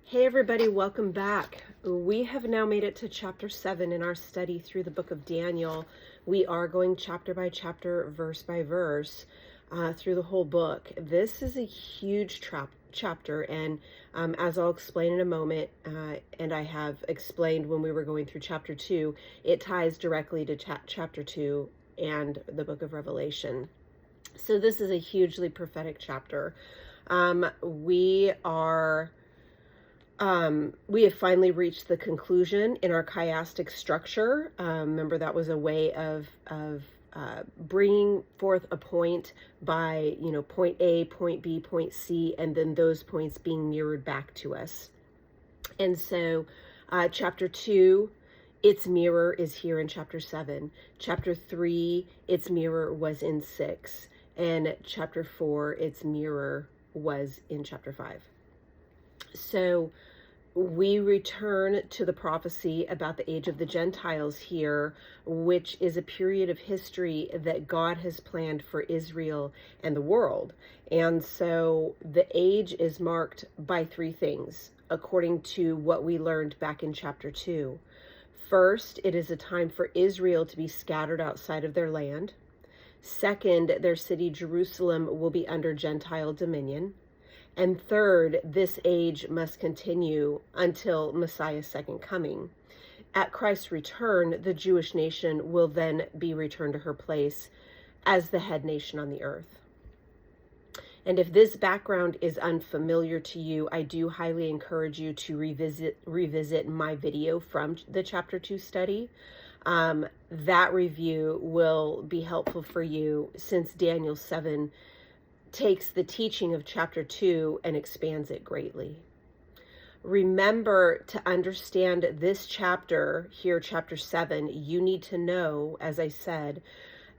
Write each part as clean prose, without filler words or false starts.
Hey everybody, welcome back. We have now made it to chapter 7 in our study through the book of Daniel. We are going chapter by chapter, verse by verse, through the whole book. This is a huge chapter, and as I'll explain in a moment, and I have explained when we were going through chapter 2, it ties directly to chapter 2 and the book of Revelation. So this is a hugely prophetic chapter. We have finally reached the conclusion in our chiastic structure. Remember, that was a way of bringing forth a point by, point A, point B, point C, and then those points being mirrored back to us. And so chapter 2, its mirror is here in chapter 7. Chapter 3, its mirror was in 6. And chapter 4, its mirror was in chapter 5. So we return to the prophecy about the age of the Gentiles here, which is a period of history that God has planned for Israel and the world. And so the age is marked by three things, according to what we learned back in chapter 2. First, it is a time for Israel to be scattered outside of their land. Second, their city Jerusalem will be under Gentile dominion. And third, this age must continue until Messiah's Second Coming. At Christ's return, the Jewish nation will then be returned to her place as the head nation on the earth. And if this background is unfamiliar to you, I do highly encourage you to revisit my video from the chapter 2 study. That review will be helpful for you, since Daniel 7 takes the teaching of chapter 2 and expands it greatly. Remember, to understand this chapter here, chapter 7, you need to know, as I said,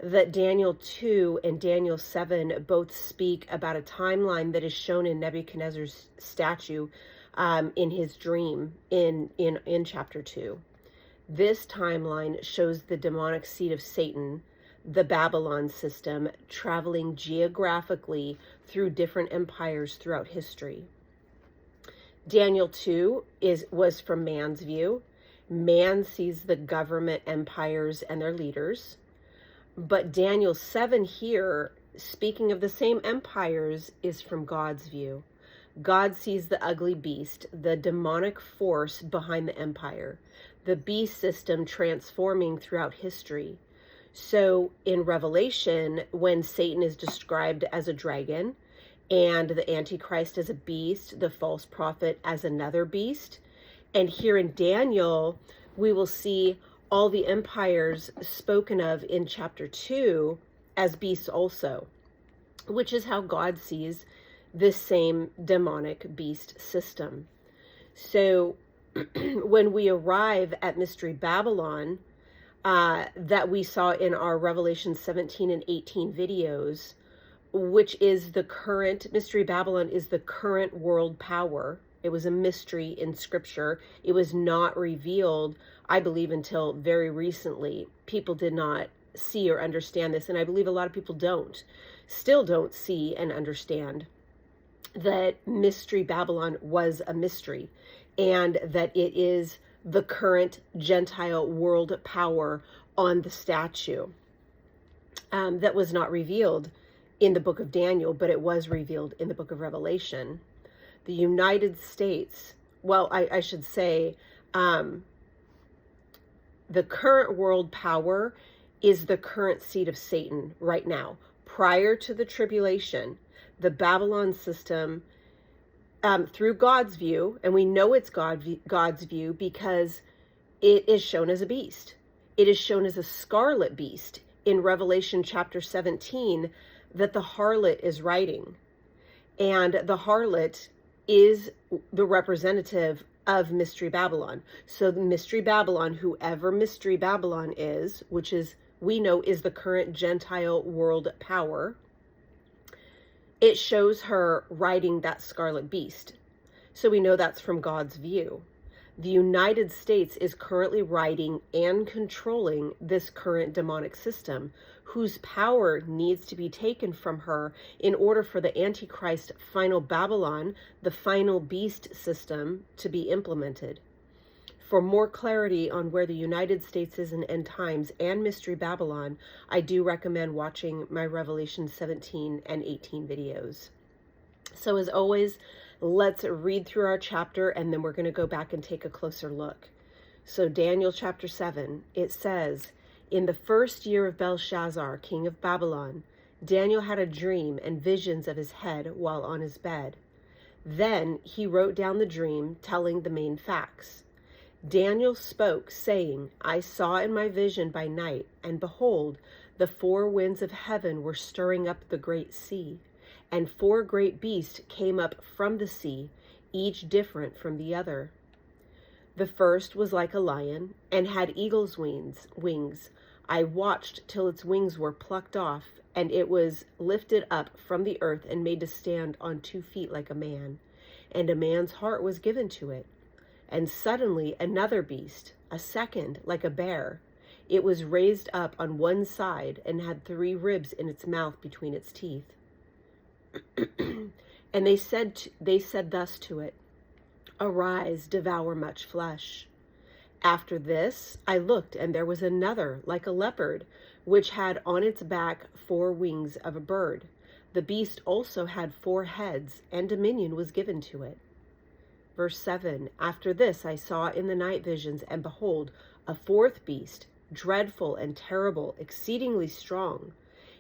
that Daniel 2 and Daniel 7 both speak about a timeline that is shown in Nebuchadnezzar's statue in his dream in chapter 2. This timeline shows the demonic seed of Satan, the Babylon system, traveling geographically through different empires throughout history. Daniel 2 was from man's view. Man sees the government empires and their leaders. But Daniel 7 here, speaking of the same empires, is from God's view. God sees the ugly beast, the demonic force behind the empire, the beast system transforming throughout history. So in Revelation, when Satan is described as a dragon and the Antichrist as a beast, the false prophet as another beast, and here in Daniel, we will see all the empires spoken of in chapter 2 as beasts also, which is how God sees this same demonic beast system. So when we arrive at Mystery Babylon, that we saw in our Revelation 17 and 18 videos, which is the current, Mystery Babylon is the current world power. It was a mystery in scripture. It was not revealed, I believe, until very recently. People did not see or understand this, and I believe a lot of people still don't see and understand that Mystery Babylon was a mystery, and that it is the current Gentile world power on the statue that was not revealed in the book of Daniel, but it was revealed in the book of Revelation. The United States, well, I should say, the current world power is the current seat of Satan right now. Prior to the tribulation, the Babylon system, through God's view, and we know it's God's view because it is shown as a beast. It is shown as a scarlet beast in Revelation chapter 17 that the harlot is riding. And the harlot is the representative of Mystery Babylon. So the Mystery Babylon, whoever Mystery Babylon is, which is, we know, is the current Gentile world power, it shows her riding that scarlet beast. So we know that's from God's view. The United States is currently riding and controlling this current demonic system. whose power needs to be taken from her in order for the Antichrist final Babylon, the final beast system, to be implemented. For more clarity on where the United States is in end times and Mystery Babylon, I do recommend watching my Revelation 17 and 18 videos. So as always, let's read through our chapter, and then we're going to go back and take a closer look. So Daniel chapter 7, it says, "In the first year of Belshazzar, king of Babylon, Daniel had a dream and visions of his head while on his bed. Then he wrote down the dream, telling the main facts. Daniel spoke, saying, I saw in my vision by night, and behold, the four winds of heaven were stirring up the great sea, and four great beasts came up from the sea, each different from the other. The first was like a lion, and had eagle's wings. I watched till its wings were plucked off, and it was lifted up from the earth and made to stand on 2 feet like a man, and a man's heart was given to it. And suddenly another beast, a second, like a bear. It was raised up on one side and had 3 ribs in its mouth between its teeth. And they said thus to it, Arise, devour much flesh. After this I looked, and there was another, like a leopard, which had on its back 4 wings of a bird. The beast also had 4 heads, and dominion was given to it. Verse 7, After this I saw in the night visions, and behold, a 4th beast, dreadful and terrible, exceedingly strong.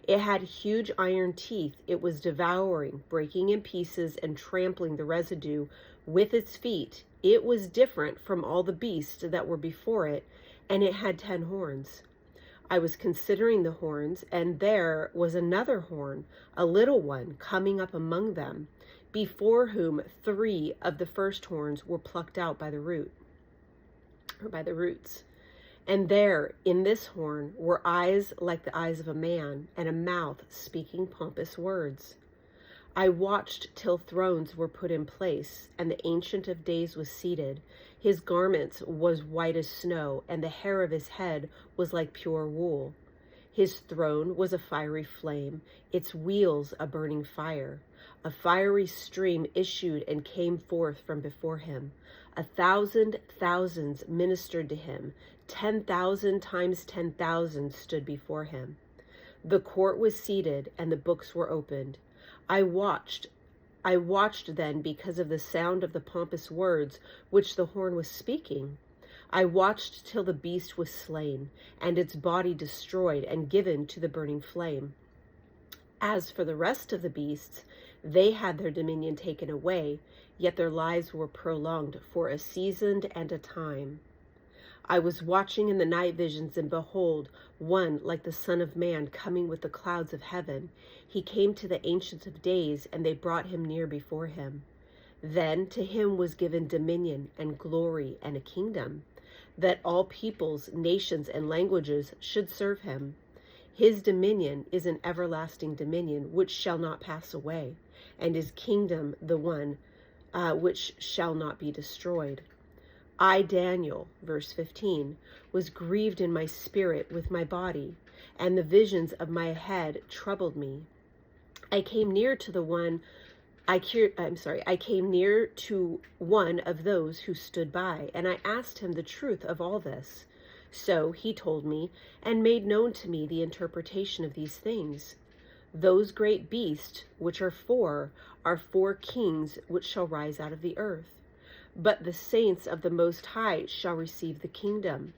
It had huge iron teeth. It was devouring, breaking in pieces, and trampling the residue with its feet. It was different from all the beasts that were before it, and it had 10 horns. I was considering the horns, and there was another horn, a little one, coming up among them, before whom 3 of the first horns were plucked out by the roots. And there, in this horn, were eyes like the eyes of a man, and a mouth speaking pompous words. I watched till thrones were put in place, and the Ancient of Days was seated. His garments was white as snow, and the hair of his head was like pure wool. His throne was a fiery flame, its wheels a burning fire. A fiery stream issued and came forth from before him. 1,000 thousands ministered to him. 10,000 times 10,000 stood before him. The court was seated, and the books were opened. I watched then because of the sound of the pompous words which the horn was speaking. I watched till the beast was slain, and its body destroyed and given to the burning flame. As for the rest of the beasts, they had their dominion taken away, yet their lives were prolonged for a season and a time. I was watching in the night visions, and behold, one like the Son of Man coming with the clouds of heaven. He came to the Ancient of Days, and they brought him near before him. Then to him was given dominion and glory and a kingdom, that all peoples, nations, and languages should serve him. His dominion is an everlasting dominion which shall not pass away, and his kingdom the one which shall not be destroyed. I, Daniel, verse 15, was grieved in my spirit with my body, and the visions of my head troubled me. I came near to one of those who stood by, and I asked him the truth of all this. So he told me and made known to me the interpretation of these things. Those great beasts, which are 4 kings which shall rise out of the earth. But the saints of the Most High shall receive the kingdom,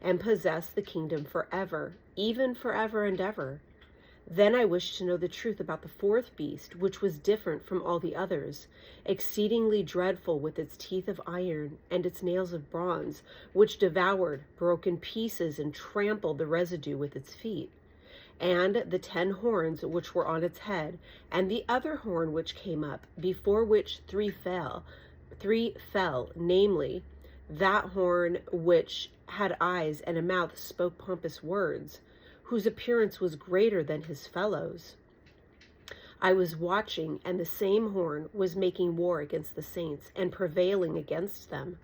and possess the kingdom forever, even forever and ever. Then I wished to know the truth about the 4th beast, which was different from all the others, exceedingly dreadful, with its teeth of iron and its nails of bronze, which devoured, broke in pieces, and trampled the residue with its feet. And the 10 horns which were on its head, and the other horn which came up, before which 3 fell, namely, that horn which had eyes and a mouth spoke pompous words, whose appearance was greater than his fellows. I was watching, and the same horn was making war against the saints, and prevailing against them.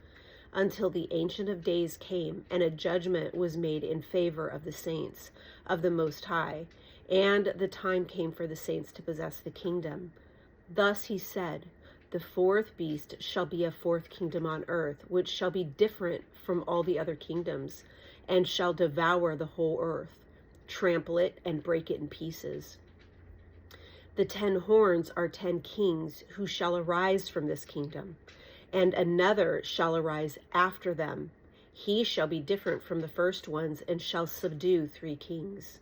until the Ancient of Days came, and a judgment was made in favor of the saints of the Most High, and the time came for the saints to possess the kingdom. Thus he said, the fourth beast shall be a fourth kingdom on earth, which shall be different from all the other kingdoms, and shall devour the whole earth, trample it, and break it in pieces. The 10 horns are 10 kings who shall arise from this kingdom, and another shall arise after them. He shall be different from the first ones, and shall subdue 3 kings.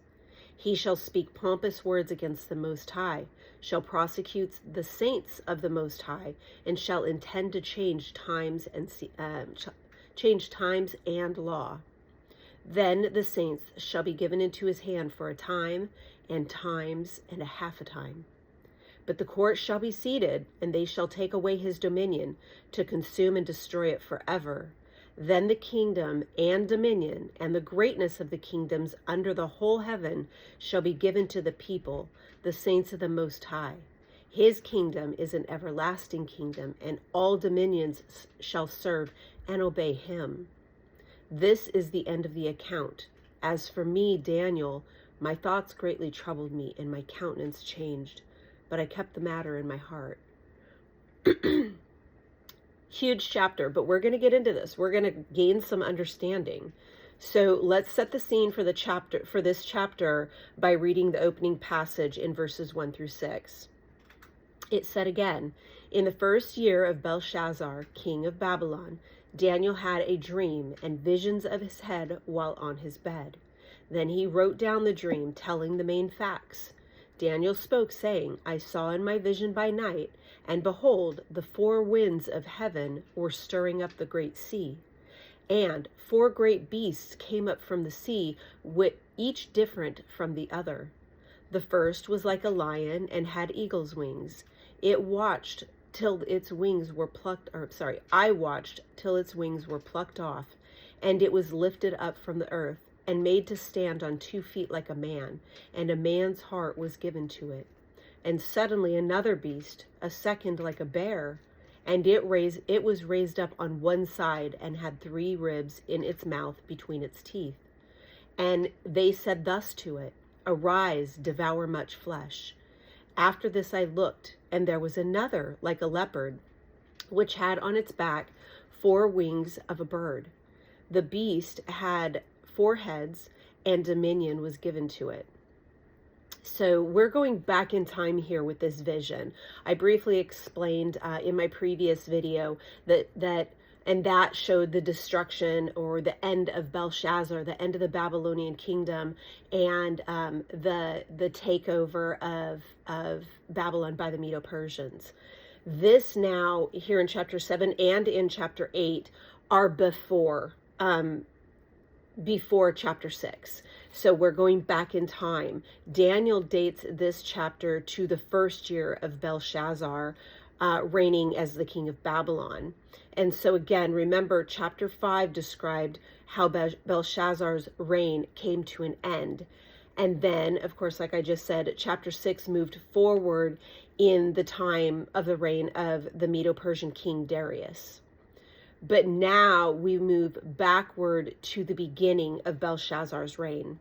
He shall speak pompous words against the Most High, shall prosecute the saints of the Most High, and shall intend to change times and law. Then the saints shall be given into his hand for a time, and times, and a half a time. But the court shall be seated, and they shall take away his dominion, to consume and destroy it forever. Then the kingdom and dominion and the greatness of the kingdoms under the whole heaven shall be given to the people, the saints of the Most High. His kingdom is an everlasting kingdom, and all dominions shall serve and obey him. This is the end of the account. As for me, Daniel, my thoughts greatly troubled me, and my countenance changed, but I kept the matter in my heart. Huge chapter, but we're going to get into this. We're going to gain some understanding. So let's set the scene for this chapter by reading the opening passage in verses 1 through 6. It said again, in the first year of Belshazzar, king of Babylon, Daniel had a dream and visions of his head while on his bed. Then he wrote down the dream, telling the main facts. Daniel spoke, saying, I saw in my vision by night, and behold, the 4 winds of heaven were stirring up the great sea. And 4 great beasts came up from the sea, each different from the other. The first was like a lion and had eagle's wings. I watched till its wings were plucked off, and it was lifted up from the earth, and made to stand on 2 feet like a man, and a man's heart was given to it. And suddenly another beast, a second like a bear, and it was raised up on one side, and had 3 ribs in its mouth between its teeth. And they said thus to it, Arise, devour much flesh. After this I looked, and there was another like a leopard, which had on its back 4 wings of a bird. The beast had 4 heads, and dominion was given to it. So we're going back in time here with this vision. I briefly explained in my previous video that showed the destruction or the end of Belshazzar, the end of the Babylonian kingdom, and the takeover of Babylon by the Medo-Persians. This now here in chapter 7 and in chapter 8 are before chapter 6. So we're going back in time. Daniel dates this chapter to the first year of Belshazzar reigning as the king of Babylon. And so again, remember chapter 5 described how Belshazzar's reign came to an end. And then, of course, like I just said, chapter 6 moved forward in the time of the reign of the Medo-Persian king Darius. But now we move backward to the beginning of Belshazzar's reign.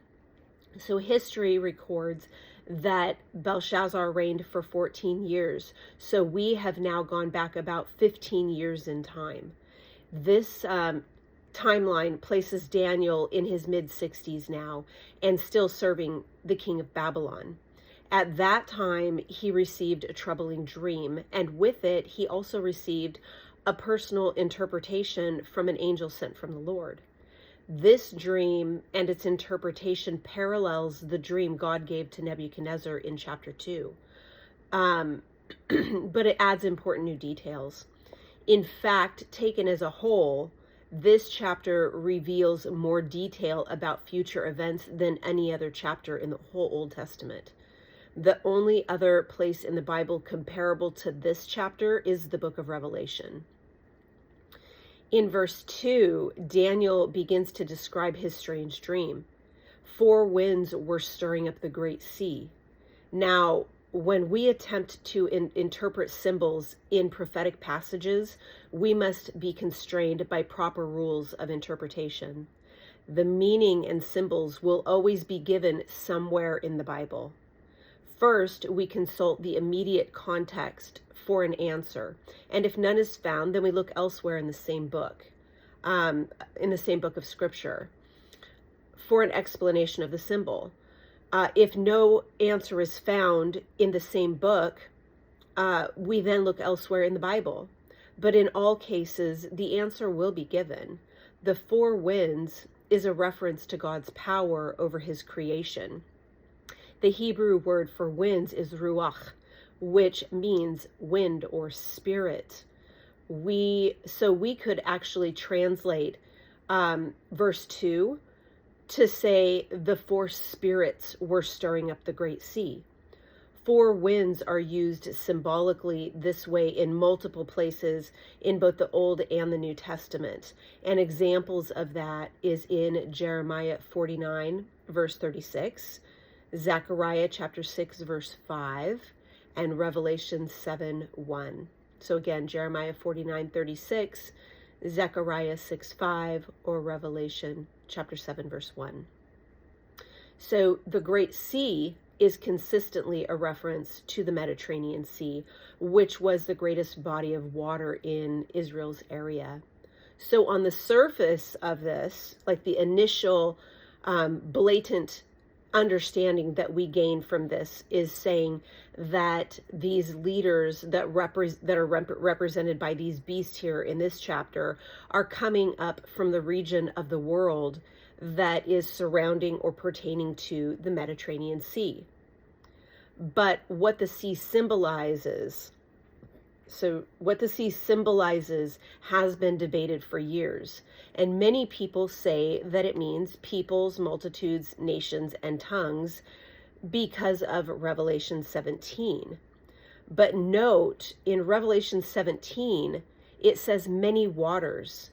So history records that Belshazzar reigned for 14 years. So we have now gone back about 15 years in time. This timeline places Daniel in his mid-60s now and still serving the king of Babylon. At that time, he received a troubling dream, and with it, he also received a personal interpretation from an angel sent from the Lord. This dream and its interpretation parallels the dream God gave to Nebuchadnezzar in chapter 2. But it adds important new details. In fact, taken as a whole, this chapter reveals more detail about future events than any other chapter in the whole Old Testament. The only other place in the Bible comparable to this chapter is the book of Revelation. In verse 2, Daniel begins to describe his strange dream. 4 winds were stirring up the great sea. Now, when we attempt to interpret symbols in prophetic passages, we must be constrained by proper rules of interpretation. The meaning and symbols will always be given somewhere in the Bible. First, we consult the immediate context for an answer, and if none is found, then we look elsewhere in the same book, of Scripture, for an explanation of the symbol. If no answer is found in the same book, we then look elsewhere in the Bible. But in all cases, the answer will be given. The four winds is a reference to God's power over his creation. The Hebrew word for winds is ruach, which means wind or spirit. So we could actually translate verse 2 to say the four spirits were stirring up the great sea. Four winds are used symbolically this way in multiple places in both the Old and the New Testament. And examples of that is in Jeremiah 49, verse 36, Zechariah chapter 6, verse 5, and Revelation 7, 1. So again, Jeremiah 49, 36, Zechariah 6, 5, or Revelation chapter 7, verse 1. So the Great Sea is consistently a reference to the Mediterranean Sea, which was the greatest body of water in Israel's area. So on the surface of this, like the initial blatant understanding that we gain from this is saying that these leaders that are represented by these beasts here in this chapter are coming up from the region of the world that is surrounding or pertaining to the Mediterranean Sea. But what the sea symbolizes, has been debated for years. And many people say that it means peoples, multitudes, nations, and tongues because of Revelation 17. But note, in Revelation 17, it says many waters,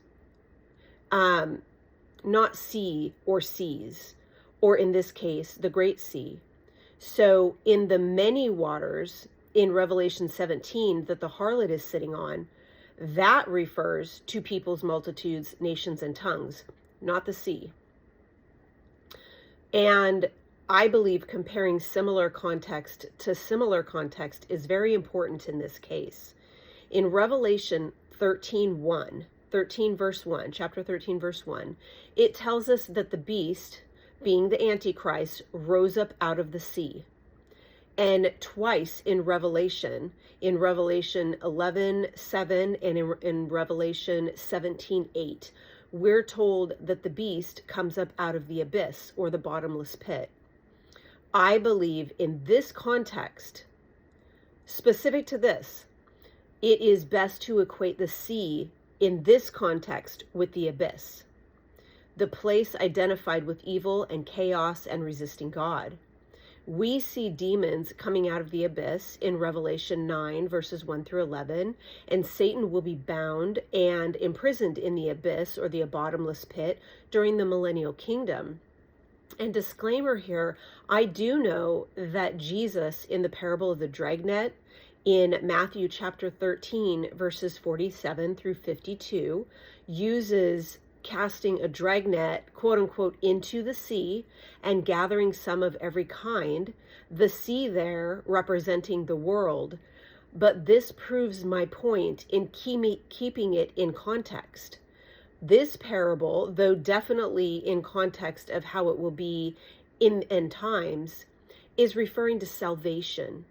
not sea or seas, or in this case, the Great Sea. So in the many waters in Revelation 17 that the harlot is sitting on, that refers to peoples, multitudes, nations, and tongues, not the sea. And I believe comparing similar context to similar context is very important in this case. In Revelation 13 verse 1, chapter 13, verse 1, it tells us that the beast, being the Antichrist, rose up out of the sea. And twice in Revelation 11:7 and in Revelation 17:8, we're told that the beast comes up out of the abyss or the bottomless pit. I believe in this context, specific to this, it is best to equate the sea in this context with the abyss, the place identified with evil and chaos and resisting God. We see demons coming out of the abyss in Revelation 9, verses 1 through 11, and Satan will be bound and imprisoned in the abyss or the bottomless pit during the millennial kingdom. And disclaimer here, I do know that Jesus in the parable of the dragnet in Matthew chapter 13, verses 47 through 52, uses casting a dragnet, quote unquote, into the sea and gathering some of every kind, the sea there representing the world. But this proves my point in keeping it in context. This parable, though definitely in context of how it will be in end times, is referring to salvation,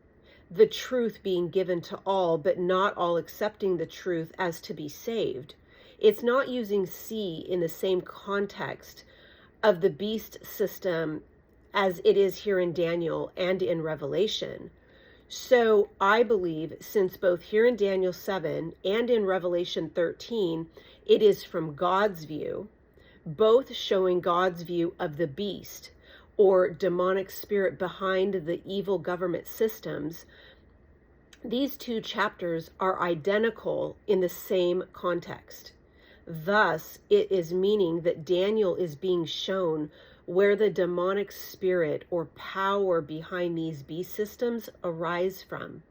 the truth being given to all, but not all accepting the truth as to be saved. It's not using sea in the same context of the beast system as it is here in Daniel and in Revelation. So I believe, since both here in Daniel 7 and in Revelation 13, it is from God's view, both showing God's view of the beast or demonic spirit behind the evil government systems, these two chapters are identical in the same context. Thus, it is meaning that Daniel is being shown where the demonic spirit or power behind these beast systems arise from.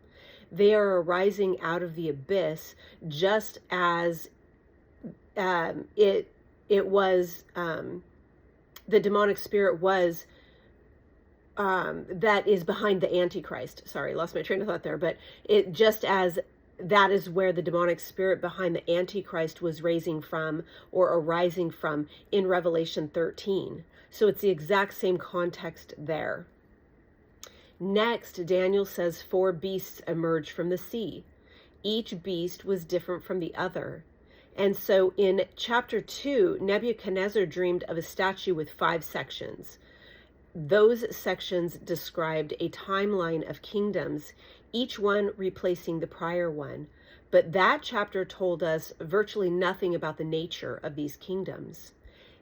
They are arising out of the abyss, just as it was the demonic spirit was that is behind the Antichrist. Sorry, lost my train of thought there. But it just as that is where the demonic spirit behind the Antichrist was raising from or arising from in Revelation 13. So it's the exact same context there. Next, Daniel says 4 beasts emerged from the sea. Each beast was different from the other. And so in chapter 2, Nebuchadnezzar dreamed of a statue with 5 sections. Those sections described a timeline of kingdoms, each one replacing the prior one. But that chapter told us virtually nothing about the nature of these kingdoms.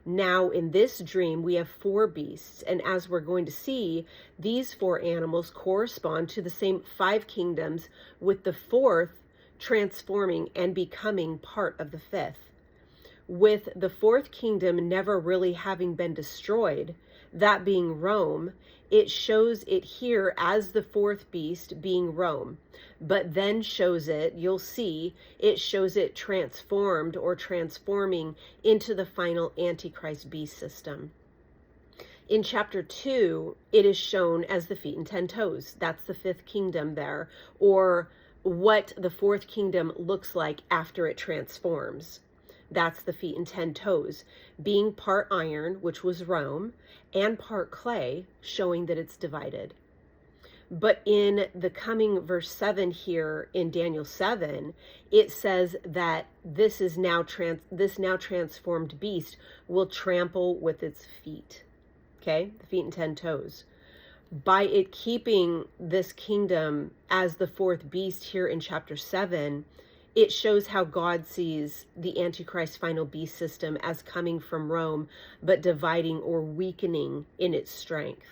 Now, in this dream, we have 4 beasts, and as we're going to see, these 4 animals correspond to the same 5 kingdoms, with the 4th transforming and becoming part of the 5th. With the 4th kingdom never really having been destroyed, that being Rome, it shows it here as the 4th beast being Rome, but then shows it, you'll see, it shows it transformed or transforming into the final Antichrist beast system. In chapter 2, it is shown as the feet and 10 toes. That's the 5th kingdom there, or what the 4th kingdom looks like after it transforms. That's the feet and 10 toes, being part iron, which was Rome, and part clay, showing that it's divided. But in the coming verse 7 here in Daniel 7, it says that this now transformed beast will trample with its feet. Okay, the feet and 10 toes. By it keeping this kingdom as the 4th beast here in chapter 7, it shows how God sees the Antichrist final beast system as coming from Rome, but dividing or weakening in its strength.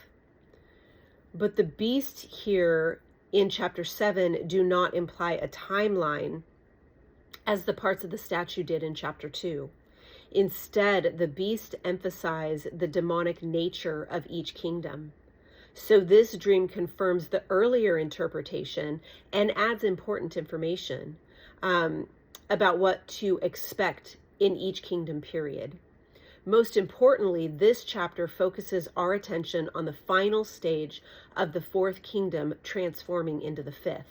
But the beasts here in chapter 7 do not imply a timeline as the parts of the statue did in chapter 2. Instead, the beasts emphasize the demonic nature of each kingdom. So this dream confirms the earlier interpretation and adds important information about what to expect in each kingdom period. Most importantly, this chapter focuses our attention on the final stage of the 4th kingdom transforming into the 5th.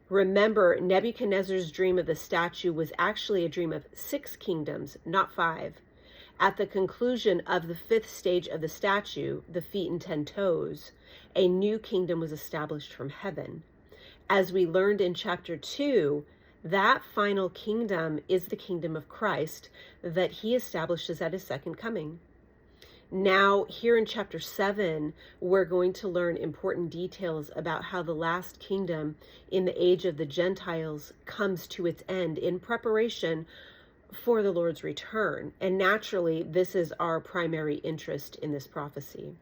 Remember, Nebuchadnezzar's dream of the statue was actually a dream of 6 kingdoms, not 5. At the conclusion of the 5th stage of the statue, the feet and 10 toes, a new kingdom was established from heaven. As we learned in chapter 2, that final kingdom is the kingdom of Christ that he establishes at his second coming. Now, here in chapter 7, we're going to learn important details about how the last kingdom in the age of the Gentiles comes to its end in preparation for the Lord's return. And naturally, this is our primary interest in this prophecy.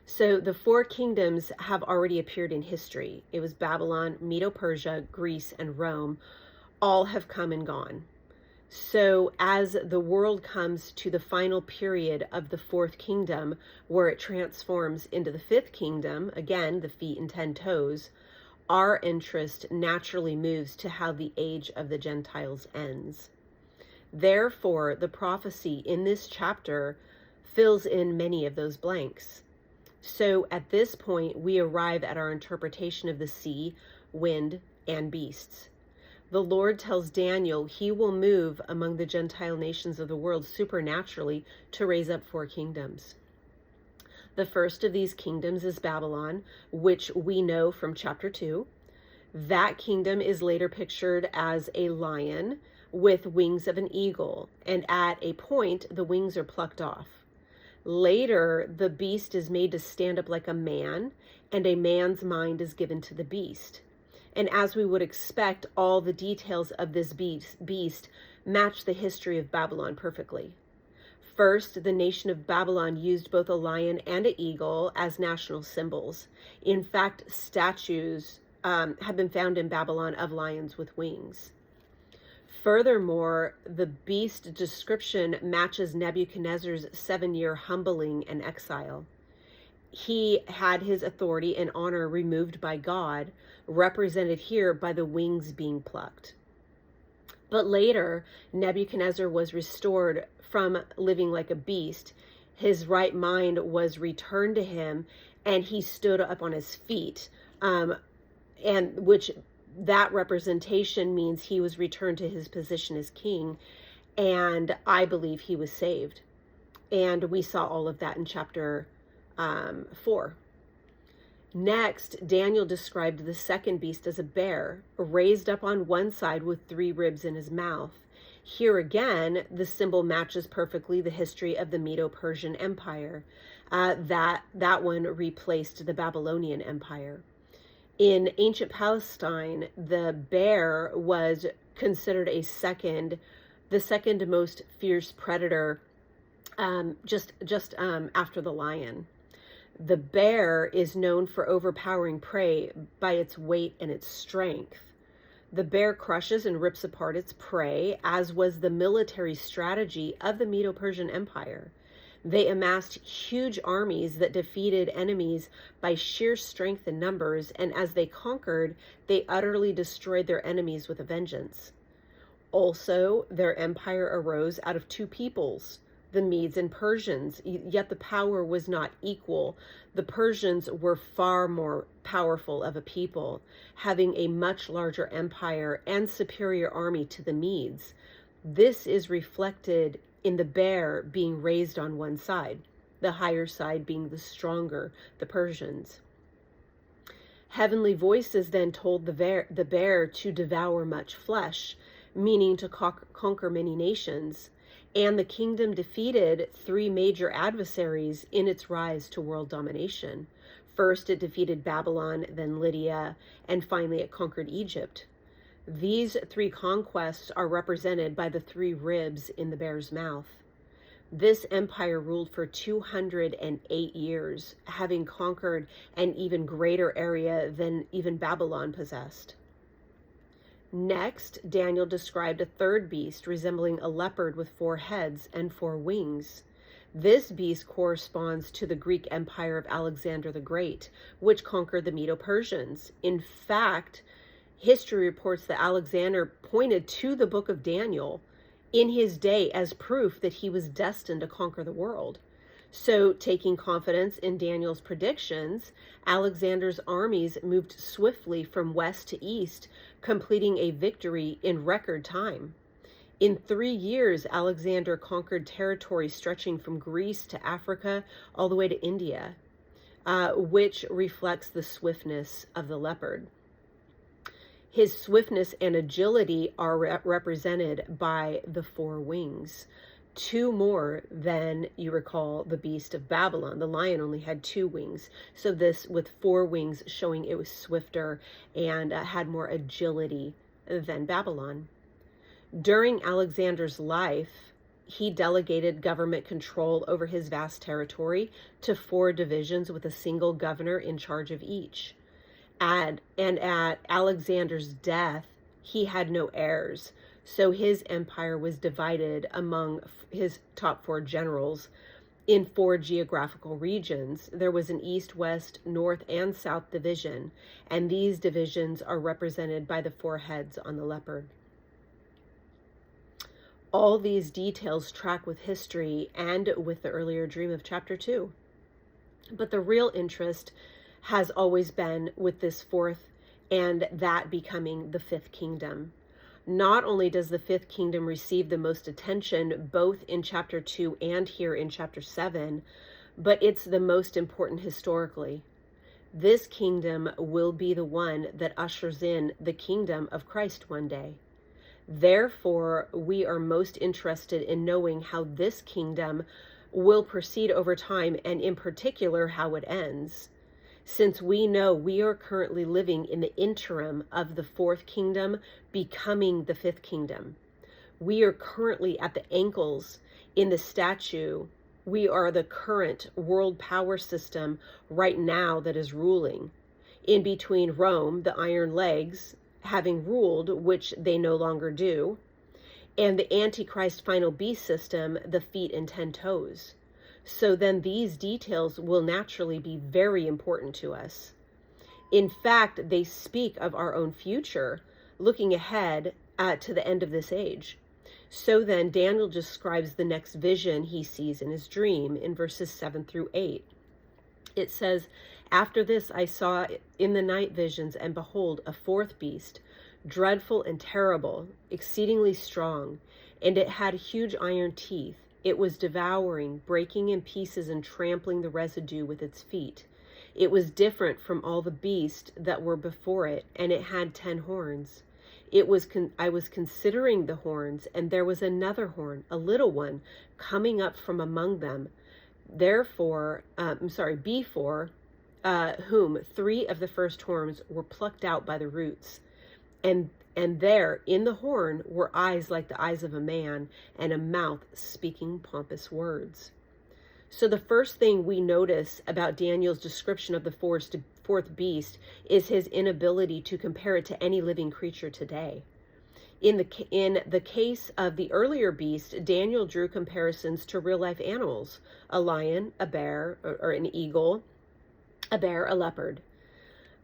So the 4 kingdoms have already appeared in history. It was Babylon, Medo-Persia, Greece, and Rome. All have come and gone. So as the world comes to the final period of the 4th kingdom, where it transforms into the 5th kingdom, again, the feet and 10 toes, our interest naturally moves to how the age of the Gentiles ends. Therefore, the prophecy in this chapter fills in many of those blanks. So at this point, we arrive at our interpretation of the sea, wind, and beasts. The Lord tells Daniel he will move among the Gentile nations of the world supernaturally to raise up 4 kingdoms. The first of these kingdoms is Babylon, which we know from chapter 2. That kingdom is later pictured as a lion with wings of an eagle, and at a point, the wings are plucked off. Later, the beast is made to stand up like a man, and a man's mind is given to the beast. And as we would expect, all the details of this beast match the history of Babylon perfectly. First, the nation of Babylon used both a lion and an eagle as national symbols. In fact, statues have been found in Babylon of lions with wings. Furthermore, the beast description matches Nebuchadnezzar's 7-year humbling and exile. He had his authority and honor removed by God, represented here by the wings being plucked. But later, Nebuchadnezzar was restored from living like a beast. His right mind was returned to him, and he stood up on his feet, and which that representation means he was returned to his position as king, and I believe he was saved. And we saw all of that in chapter 4. Next, Daniel described the second beast as a bear, raised up on one side with 3 ribs in his mouth. Here again, the symbol matches perfectly the history of the Medo-Persian Empire. That one replaced the Babylonian Empire. In ancient Palestine, the bear was considered the second most fierce predator, just after the lion. The bear is known for overpowering prey by its weight and its strength. The bear crushes and rips apart its prey, as was the military strategy of the Medo-Persian Empire. They amassed huge armies that defeated enemies by sheer strength and numbers, and as they conquered, they utterly destroyed their enemies with a vengeance. Also, their empire arose out of 2 peoples, the Medes and Persians, yet the power was not equal. The Persians were far more powerful of a people, having a much larger empire and superior army to the Medes. This is reflected in the bear being raised on one side, the higher side being the stronger, the Persians. Heavenly voices then told the bear to devour much flesh, meaning to conquer many nations. And the kingdom defeated 3 major adversaries in its rise to world domination. First, it defeated Babylon, then Lydia, and finally it conquered Egypt. These 3 conquests are represented by the 3 ribs in the bear's mouth. This empire ruled for 208 years, having conquered an even greater area than even Babylon possessed. Next, Daniel described a third beast resembling a leopard with 4 heads and 4 wings. This beast corresponds to the Greek Empire of Alexander the Great, which conquered the Medo-Persians. In fact, history reports that Alexander pointed to the book of Daniel in his day as proof that he was destined to conquer the world. So, taking confidence in Daniel's predictions, Alexander's armies moved swiftly from west to east, completing a victory in record time. In 3 years, Alexander conquered territory stretching from Greece to Africa, all the way to India, which reflects the swiftness of the leopard. His swiftness and agility are represented by the 4 wings. 2 more than, you recall, the beast of Babylon. The lion only had 2 wings. So this with 4 wings, showing it was swifter and had more agility than Babylon. During Alexander's life, he delegated government control over his vast territory to 4 divisions with a single governor in charge of each. And at Alexander's death, he had no heirs. So his empire was divided among his top 4 generals in 4 geographical regions. There was an east, west, north, and south division, and these divisions are represented by the 4 heads on the leopard. All these details track with history and with the earlier dream of chapter 2. But the real interest has always been with this 4th, and that becoming the 5th kingdom. Not only does the 5th kingdom receive the most attention, both in chapter 2 and here in chapter 7, but it's the most important historically. This kingdom will be the one that ushers in the kingdom of Christ one day. Therefore, we are most interested in knowing how this kingdom will proceed over time, and in particular, how it ends. Since we know we are currently living in the interim of the 4th kingdom becoming the 5th kingdom. We are currently at the ankles in the statue. We are the current world power system right now that is ruling. In between Rome, the iron legs, having ruled, which they no longer do, and the Antichrist final beast system, the feet and 10 toes. So then these details will naturally be very important to us. In fact, they speak of our own future, looking ahead to the end of this age. So then Daniel describes the next vision he sees in his dream in verses 7 through 8. It says, "After this I saw in the night visions, and behold, a fourth beast, dreadful and terrible, exceedingly strong, and it had huge iron teeth. It was devouring, breaking in pieces, and trampling the residue with its feet. It was different from all the beasts that were before it, and it had 10 horns. I was considering the horns, and there was another horn, a little one, coming up from among them. Before whom 3 of the first horns were plucked out by the roots. And there in the horn were eyes like the eyes of a man, and a mouth speaking pompous words." So the first thing we notice about Daniel's description of the fourth beast is his inability to compare it to any living creature today. In the case of the earlier beast, Daniel drew comparisons to real life animals: a lion, a bear, or an eagle, a bear, a leopard.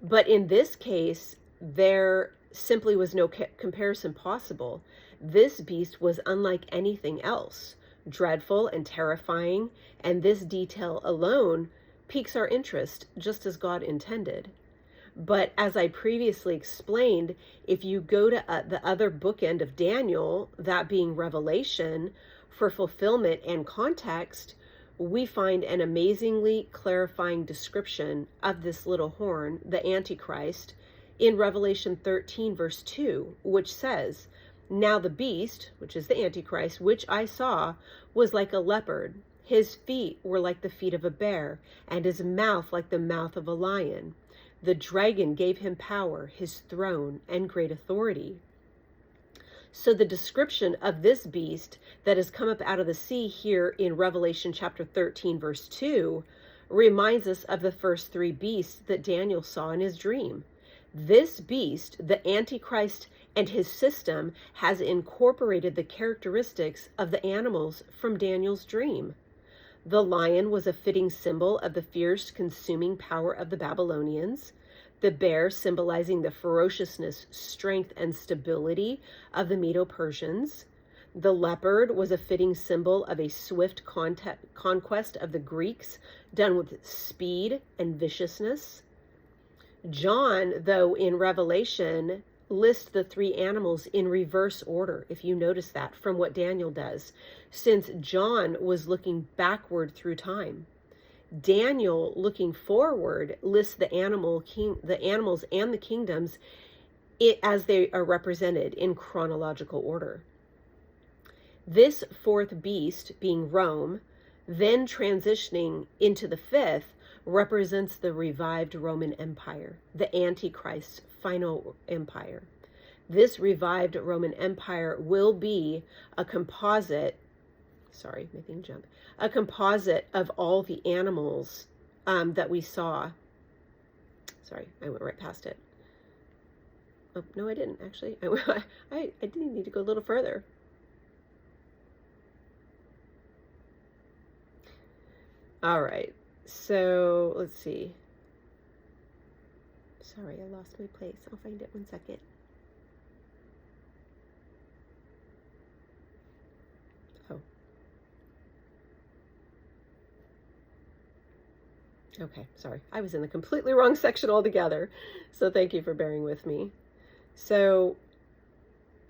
But in this case, there simply was no comparison possible. This beast was unlike anything else, dreadful and terrifying, and this detail alone piques our interest, just as God intended. But as I previously explained, if you go to the other bookend of Daniel, that being Revelation, for fulfillment and context, we find an amazingly clarifying description of this little horn, the Antichrist, in Revelation 13, verse 2, which says, "Now the beast," which is the Antichrist, "which I saw, was like a leopard. His feet were like the feet of a bear, and his mouth like the mouth of a lion. The dragon gave him power, his throne, and great authority." So the description of this beast that has come up out of the sea here in Revelation chapter 13, verse 2, reminds us of the first 3 beasts that Daniel saw in his dream. This beast, the Antichrist, and his system has incorporated the characteristics of the animals from Daniel's dream. The lion was a fitting symbol of the fierce, consuming power of the Babylonians. The bear symbolizing the ferociousness, strength, and stability of the Medo-Persians. The leopard was a fitting symbol of a swift conquest of the Greeks, done with speed and viciousness. John, though, in Revelation, lists the 3 animals in reverse order, if you notice that, from what Daniel does, since John was looking backward through time. Daniel, looking forward, lists the animals and the kingdoms as they are represented in chronological order. This 4th beast, being Rome, then transitioning into the 5th, represents the revived Roman Empire, the Antichrist's final empire. This revived Roman Empire will be a composite of all the animals that we saw. Sorry, I went right past it. Oh, no, I didn't, actually. I didn't need to go a little further. All right, so let's see. Sorry, I lost my place. I'll find it 1 second. Oh. Okay, sorry. I was in the completely wrong section altogether. So thank you for bearing with me. So,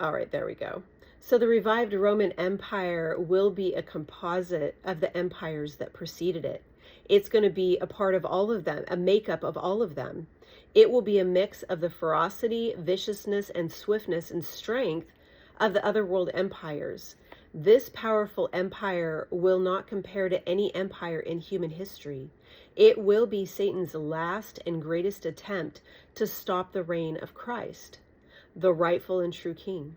all right, there we go. So the revived Roman Empire will be a composite of the empires that preceded it. It's going to be a part of all of them, a makeup of all of them. It will be a mix of the ferocity, viciousness, and swiftness and strength of the other world empires. This powerful empire will not compare to any empire in human history. It will be Satan's last and greatest attempt to stop the reign of Christ, the rightful and true king.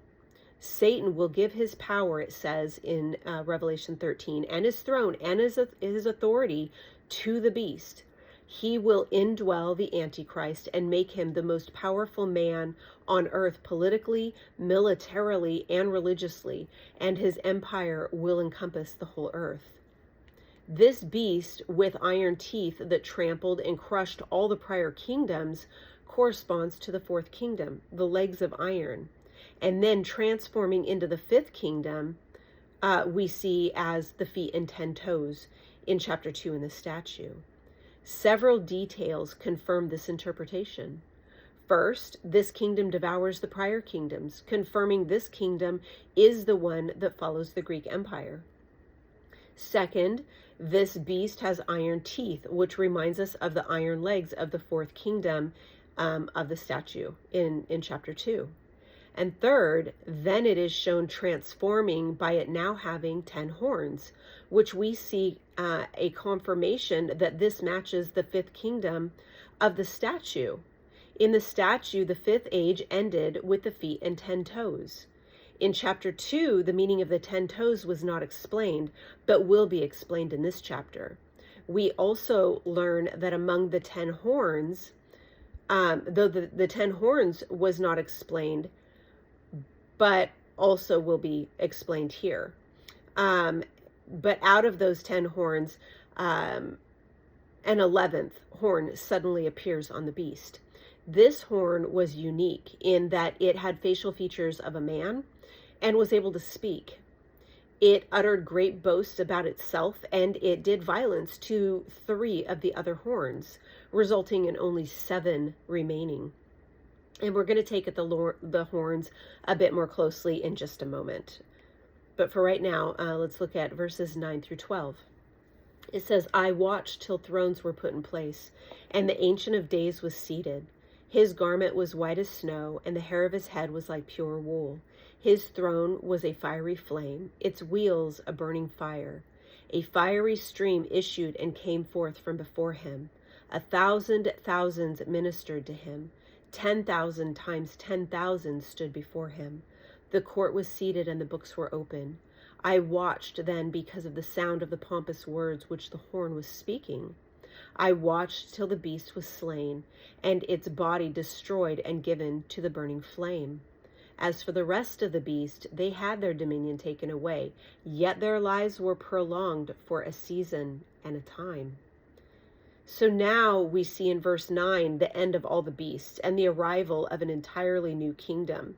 Satan will give his power, it says in Revelation 13, and his throne and his authority to the beast. He will indwell the Antichrist and make him the most powerful man on earth politically, militarily, and religiously, and his empire will encompass the whole earth. This beast with iron teeth that trampled and crushed all the prior kingdoms corresponds to the fourth kingdom, the legs of iron. And then transforming into the fifth kingdom, we see as the feet and 10 toes in chapter 2 in the statue. Several details confirm this interpretation. First, this kingdom devours the prior kingdoms, confirming this kingdom is the one that follows the Greek Empire. Second, this beast has iron teeth, which reminds us of the iron legs of the fourth kingdom of the statue in chapter 2. And third, then it is shown transforming by it now having 10 horns, which we see a confirmation that this matches the fifth kingdom of the statue. In the statue, the fifth age ended with the feet and 10 toes. In chapter 2, the meaning of the 10 toes was not explained, but will be explained in this chapter. We also learn that among the 10 horns, though the 10 horns was not explained, but also will be explained here. But out of those 10 horns, an 11th horn suddenly appears on the beast. This horn was unique in that it had facial features of a man and was able to speak. It uttered great boasts about itself, and it did violence to 3 of the other horns, resulting in only 7 remaining. And we're going to take at the horns a bit more closely in just a moment. But for right now, let's look at verses 9 through 12. It says, I watched till thrones were put in place, and the Ancient of Days was seated. His garment was white as snow, and the hair of his head was like pure wool. His throne was a fiery flame, its wheels a burning fire. A fiery stream issued and came forth from before him. 1,000 thousands ministered to him. 10,000 times 10,000 stood before him. The court was seated and the books were open. I watched then because of the sound of the pompous words which the horn was speaking. I watched till the beast was slain, and its body destroyed and given to the burning flame. As for the rest of the beast, they had their dominion taken away, yet their lives were prolonged for a season and a time. So now we see in verse 9 the end of all the beasts and the arrival of an entirely new kingdom.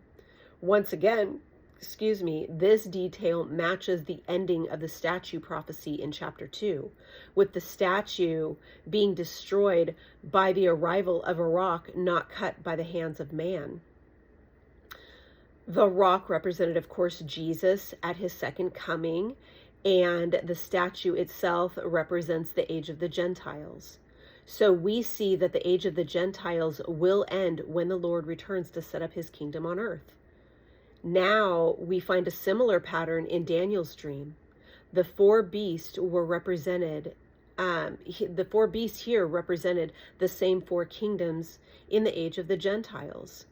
Once again, this detail matches the ending of the statue prophecy in chapter 2, with the statue being destroyed by the arrival of a rock not cut by the hands of man. The rock represented, of course, Jesus at his second coming, and the statue itself represents the age of the Gentiles. So we see that the age of the Gentiles will end when the Lord returns to set up his kingdom on earth. Now we find a similar pattern in Daniel's dream. The 4 beasts were represented, the 4 beasts here represented the same 4 kingdoms in the age of the Gentiles.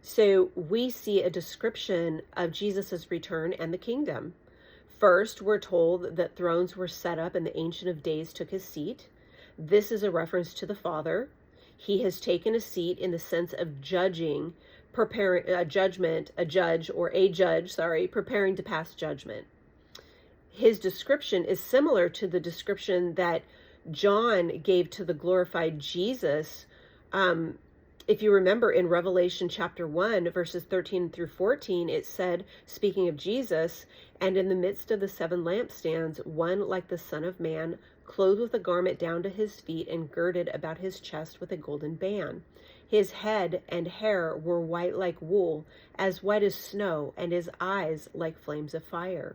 So we see a description of Jesus's return and the kingdom. First, we're told that thrones were set up and the Ancient of Days took his seat. This is a reference to the Father. He has taken a seat in the sense of judging, preparing a judge, preparing to pass judgment. His description is similar to the description that John gave to the glorified Jesus. If you remember in Revelation chapter 1, verses 13 through 14, it said, speaking of Jesus, and in the midst of the 7 lampstands, one like the Son of Man, clothed with a garment down to his feet and girded about his chest with a golden band. His head and hair were white like wool, as white as snow, and his eyes like flames of fire.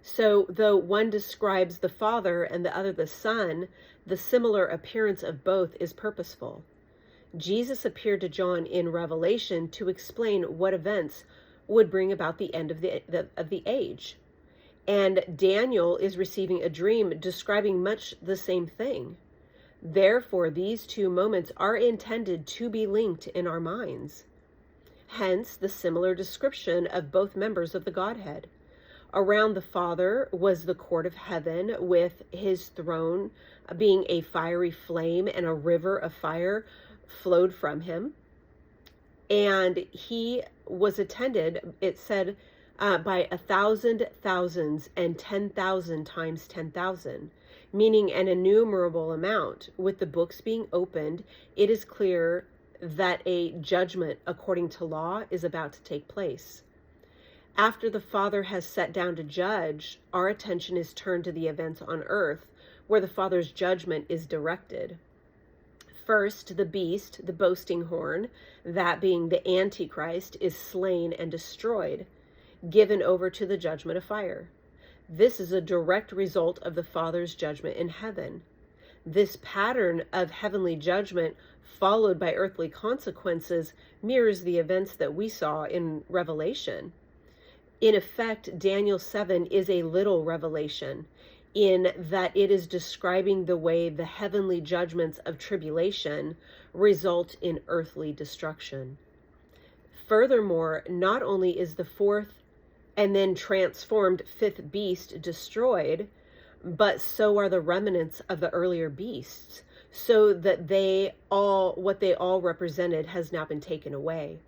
So though one describes the Father and the other the Son, the similar appearance of both is purposeful. Jesus appeared to John in Revelation to explain what events would bring about the end of the age. And Daniel is receiving a dream describing much the same thing. Therefore, these 2 moments are intended to be linked in our minds. Hence, the similar description of both members of the Godhead. Around the Father was the court of heaven, with his throne being a fiery flame, and a river of fire flowed from him. And he was attended, it said, by 1,000 thousands and 10,000 times 10,000, meaning an innumerable amount. With the books being opened, it is clear that a judgment according to law is about to take place. After the Father has sat down to judge, our attention is turned to the events on earth, where the Father's judgment is directed. First, the beast, the boasting horn, that being the Antichrist, is slain and destroyed, given over to the judgment of fire. This is a direct result of the Father's judgment in heaven. This pattern of heavenly judgment followed by earthly consequences mirrors the events that we saw in Revelation. In effect, Daniel 7 is a little revelation, in that it is describing the way the heavenly judgments of tribulation result in earthly destruction. Furthermore, not only is the fourth and then transformed fifth beast destroyed, but so are the remnants of the earlier beasts, so that what they all represented has now been taken away.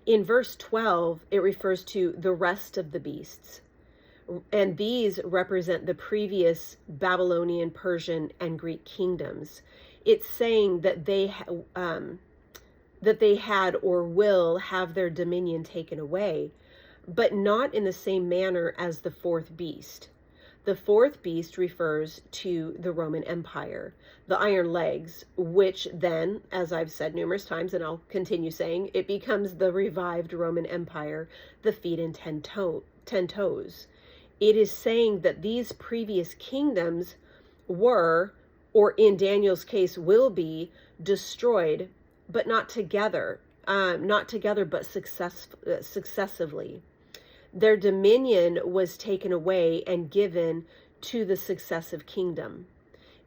In verse 12, it refers to the rest of the beasts, and these represent the previous Babylonian, Persian, and Greek kingdoms. It's saying that they had or will have their dominion taken away, but not in the same manner as the fourth beast. The fourth beast refers to the Roman Empire, the iron legs, which then, as I've said numerous times, and I'll continue saying, it becomes the revived Roman Empire, the feet and 10 toes. It is saying that these previous kingdoms were, or in Daniel's case will be, destroyed, but not together, but successively. Their dominion was taken away and given to the successive kingdom.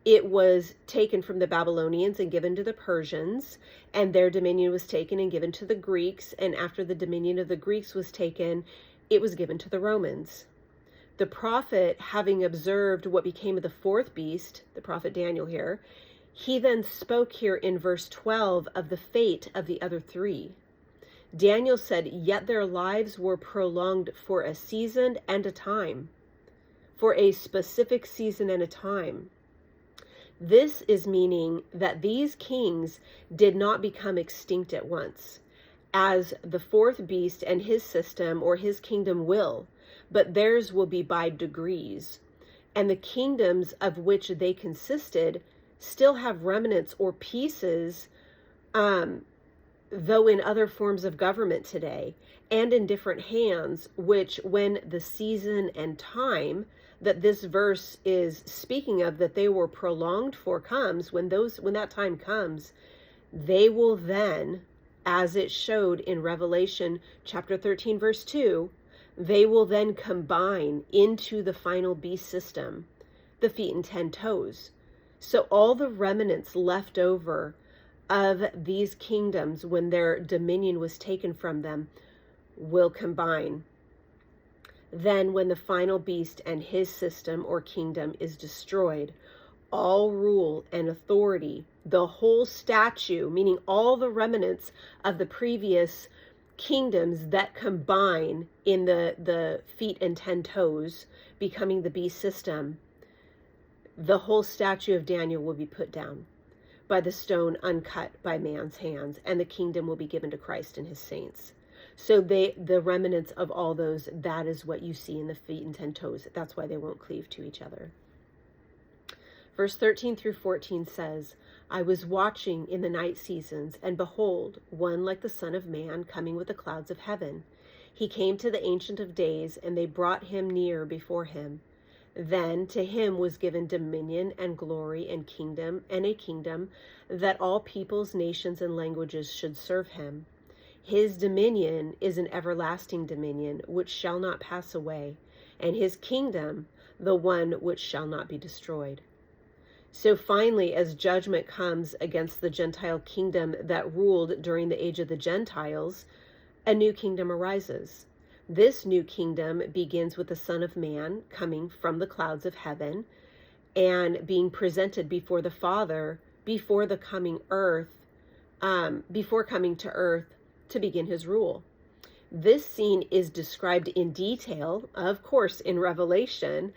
It was taken from the Babylonians and given to the Persians, and their dominion was taken and given to the Greeks, and after the dominion of the Greeks was taken, it was given to the Romans. The prophet, having observed what became of the fourth beast, the prophet Daniel here, he then spoke here in verse 12 of the fate of the other three. Daniel said, yet their lives were prolonged for a season and a time, for a specific season and a time. This is meaning that these kings did not become extinct at once, as the fourth beast and his system or his kingdom will, but theirs will be by degrees. And the kingdoms of which they consisted still have remnants or pieces, though in other forms of government today, and in different hands, which when the season and time that this verse is speaking of, that they were prolonged for, comes, when that time comes, they will then, as it showed in Revelation chapter 13 verse 2, they will then combine into the final beast system, the feet and 10 toes. So all the remnants left over of these kingdoms, when their dominion was taken from them, will combine. Then when the final beast and his system or kingdom is destroyed, all rule and authority, the whole statue, meaning all the remnants of the previous kingdoms that combine in the feet and 10 toes, becoming the beast system, the whole statue of Daniel will be put down by the stone uncut by man's hands, and the kingdom will be given to Christ and his saints. So the remnants of all those, that is what you see in the feet and 10 toes. That's why they won't cleave to each other. Verse 13 through 14 says, I was watching in the night seasons, and behold, one like the Son of Man coming with the clouds of heaven. He came to the Ancient of Days, and they brought him near before him. Then to him was given dominion and glory and kingdom, and a kingdom that all peoples, nations, and languages should serve him. His dominion is an everlasting dominion which shall not pass away, and his kingdom the one which shall not be destroyed. So finally, as judgment comes against the Gentile kingdom that ruled during the age of the Gentiles, a new kingdom arises. This new kingdom begins with the Son of Man coming from the clouds of heaven and being presented before the Father before coming to earth to begin his rule. This scene is described in detail, of course, in Revelation,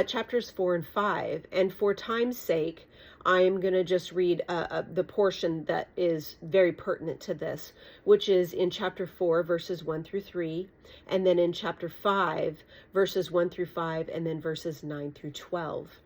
chapters 4 and 5. And for time's sake, I'm going to just read the portion that is very pertinent to this, which is in chapter 4, verses 1 through 3, and then in chapter 5, verses 1 through 5, and then verses 9 through 12.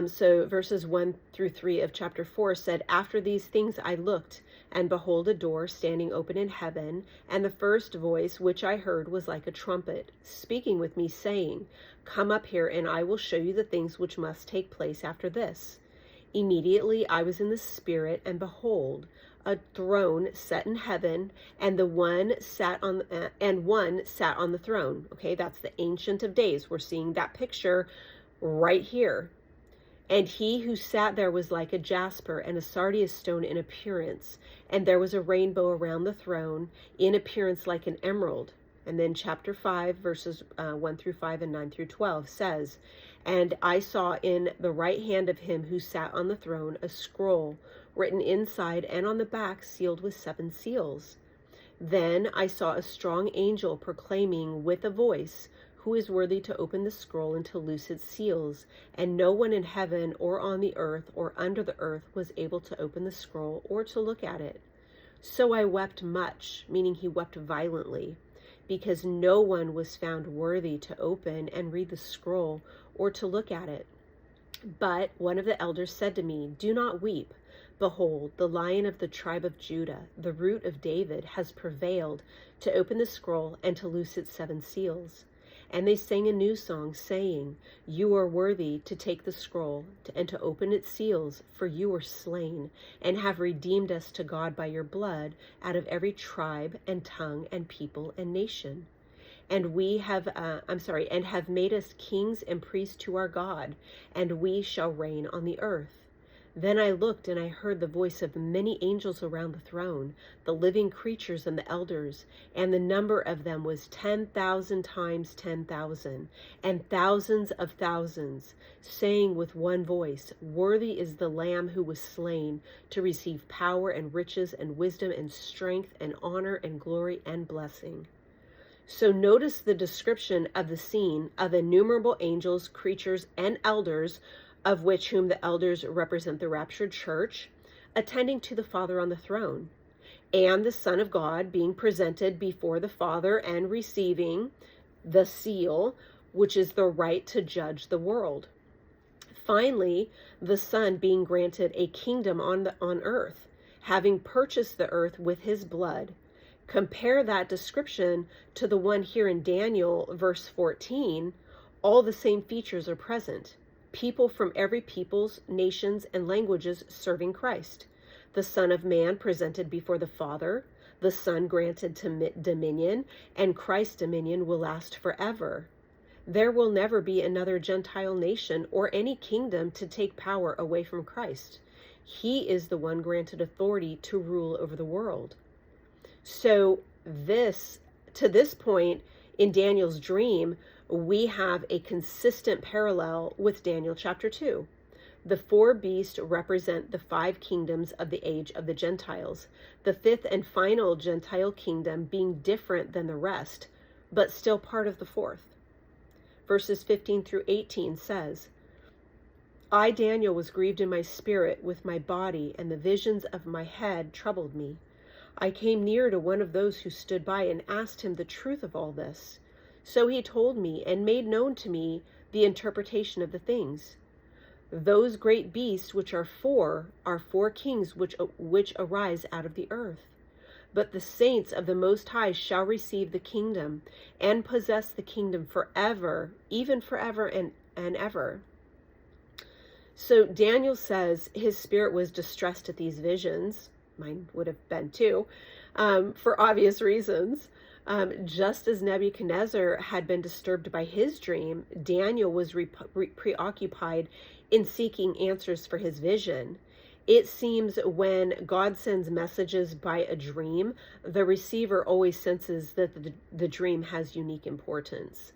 So verses 1 through 3 of chapter 4 said, "After these things I looked, and behold, a door standing open in heaven, and the first voice which I heard was like a trumpet, speaking with me, saying, 'Come up here, and I will show you the things which must take place after this.' Immediately I was in the Spirit, and behold, a throne set in heaven, and one sat on the throne." Okay, that's the Ancient of Days. We're seeing that picture right here. "And he who sat there was like a jasper and a sardius stone in appearance, and there was a rainbow around the throne, in appearance like an emerald." And then chapter 5, verses 1 through 5 and 9 through 12 says, "And I saw in the right hand of him who sat on the throne a scroll, written inside and on the back, sealed with 7 seals. Then I saw a strong angel proclaiming with a voice, 'Who is worthy to open the scroll and to loose its seals?' And no one in heaven or on the earth or under the earth was able to open the scroll or to look at it. So I wept much," meaning he wept violently, "because no one was found worthy to open and read the scroll or to look at it. But one of the elders said to me, 'Do not weep. Behold, the Lion of the tribe of Judah, the Root of David, has prevailed to open the scroll and to loose its 7 seals.' And they sang a new song, saying, 'You are worthy to take the scroll and to open its seals, for you were slain, and have redeemed us to God by your blood out of every tribe and tongue and people and nation. And have made us kings and priests to our God, and we shall reign on the earth.' Then I looked, and I heard the voice of many angels around the throne, the living creatures and the elders, and the number of them was 10,000 times 10,000, and thousands of thousands, saying with one voice, 'Worthy is the Lamb who was slain to receive power and riches and wisdom and strength and honor and glory and blessing.'" So notice the description of the scene of innumerable angels, creatures, and elders, of whom the elders represent the raptured church, attending to the Father on the throne, and the Son of God being presented before the Father and receiving the seal, which is the right to judge the world. Finally, the Son being granted a kingdom on earth, having purchased the earth with his blood. Compare that description to the one here in Daniel, verse 14. All the same features are present. People from every peoples, nations, and languages serving Christ. The Son of Man presented before the Father, the Son granted to dominion, and Christ's dominion will last forever. There will never be another Gentile nation or any kingdom to take power away from Christ. He is the one granted authority to rule over the world. So to this point in Daniel's dream, we have a consistent parallel with Daniel chapter 2. The 4 beasts represent the 5 kingdoms of the age of the Gentiles, the 5th and final Gentile kingdom being different than the rest, but still part of the 4th. Verses 15 through 18 says, "I, Daniel, was grieved in my spirit with my body, and the visions of my head troubled me. I came near to one of those who stood by and asked him the truth of all this. So he told me and made known to me the interpretation of the things. Those great beasts which are 4 kings which arise out of the earth. But the saints of the Most High shall receive the kingdom and possess the kingdom forever, even forever and ever." So Daniel says his spirit was distressed at these visions. Mine would have been too, for obvious reasons. Just as Nebuchadnezzar had been disturbed by his dream, Daniel was preoccupied in seeking answers for his vision. It seems when God sends messages by a dream, the receiver always senses that the dream has unique importance.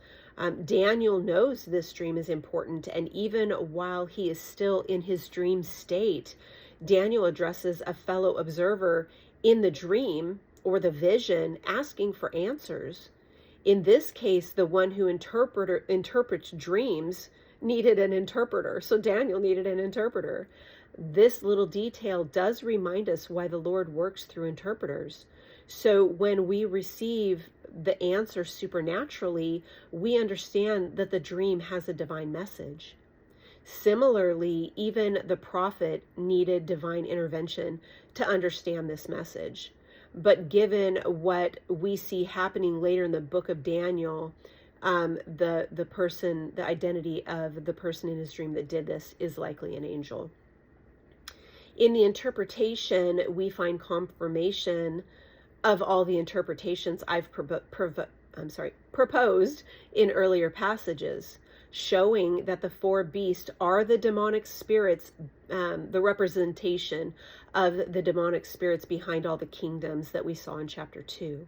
Daniel knows this dream is important, and even while he is still in his dream state, Daniel addresses a fellow observer in the dream or the vision, asking for answers. In this case, the one who interprets dreams needed an interpreter. So Daniel needed an interpreter. This little detail does remind us why the Lord works through interpreters. So when we receive the answer supernaturally, we understand that the dream has a divine message. Similarly, even the prophet needed divine intervention to understand this message. But given what we see happening later in the book of Daniel, the identity of the person in his dream that did this is likely an angel. In the interpretation, we find confirmation of all the interpretations I've proposed in earlier passages, showing that the four beasts are the demonic spirits, the representation of the demonic spirits behind all the kingdoms that we saw in chapter 2.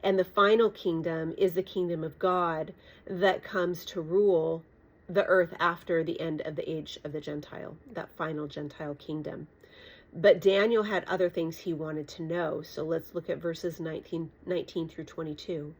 And the final kingdom is the kingdom of God that comes to rule the earth after the end of the age of the Gentile, that final Gentile kingdom. But Daniel had other things he wanted to know. So let's look at verses 19 through 22.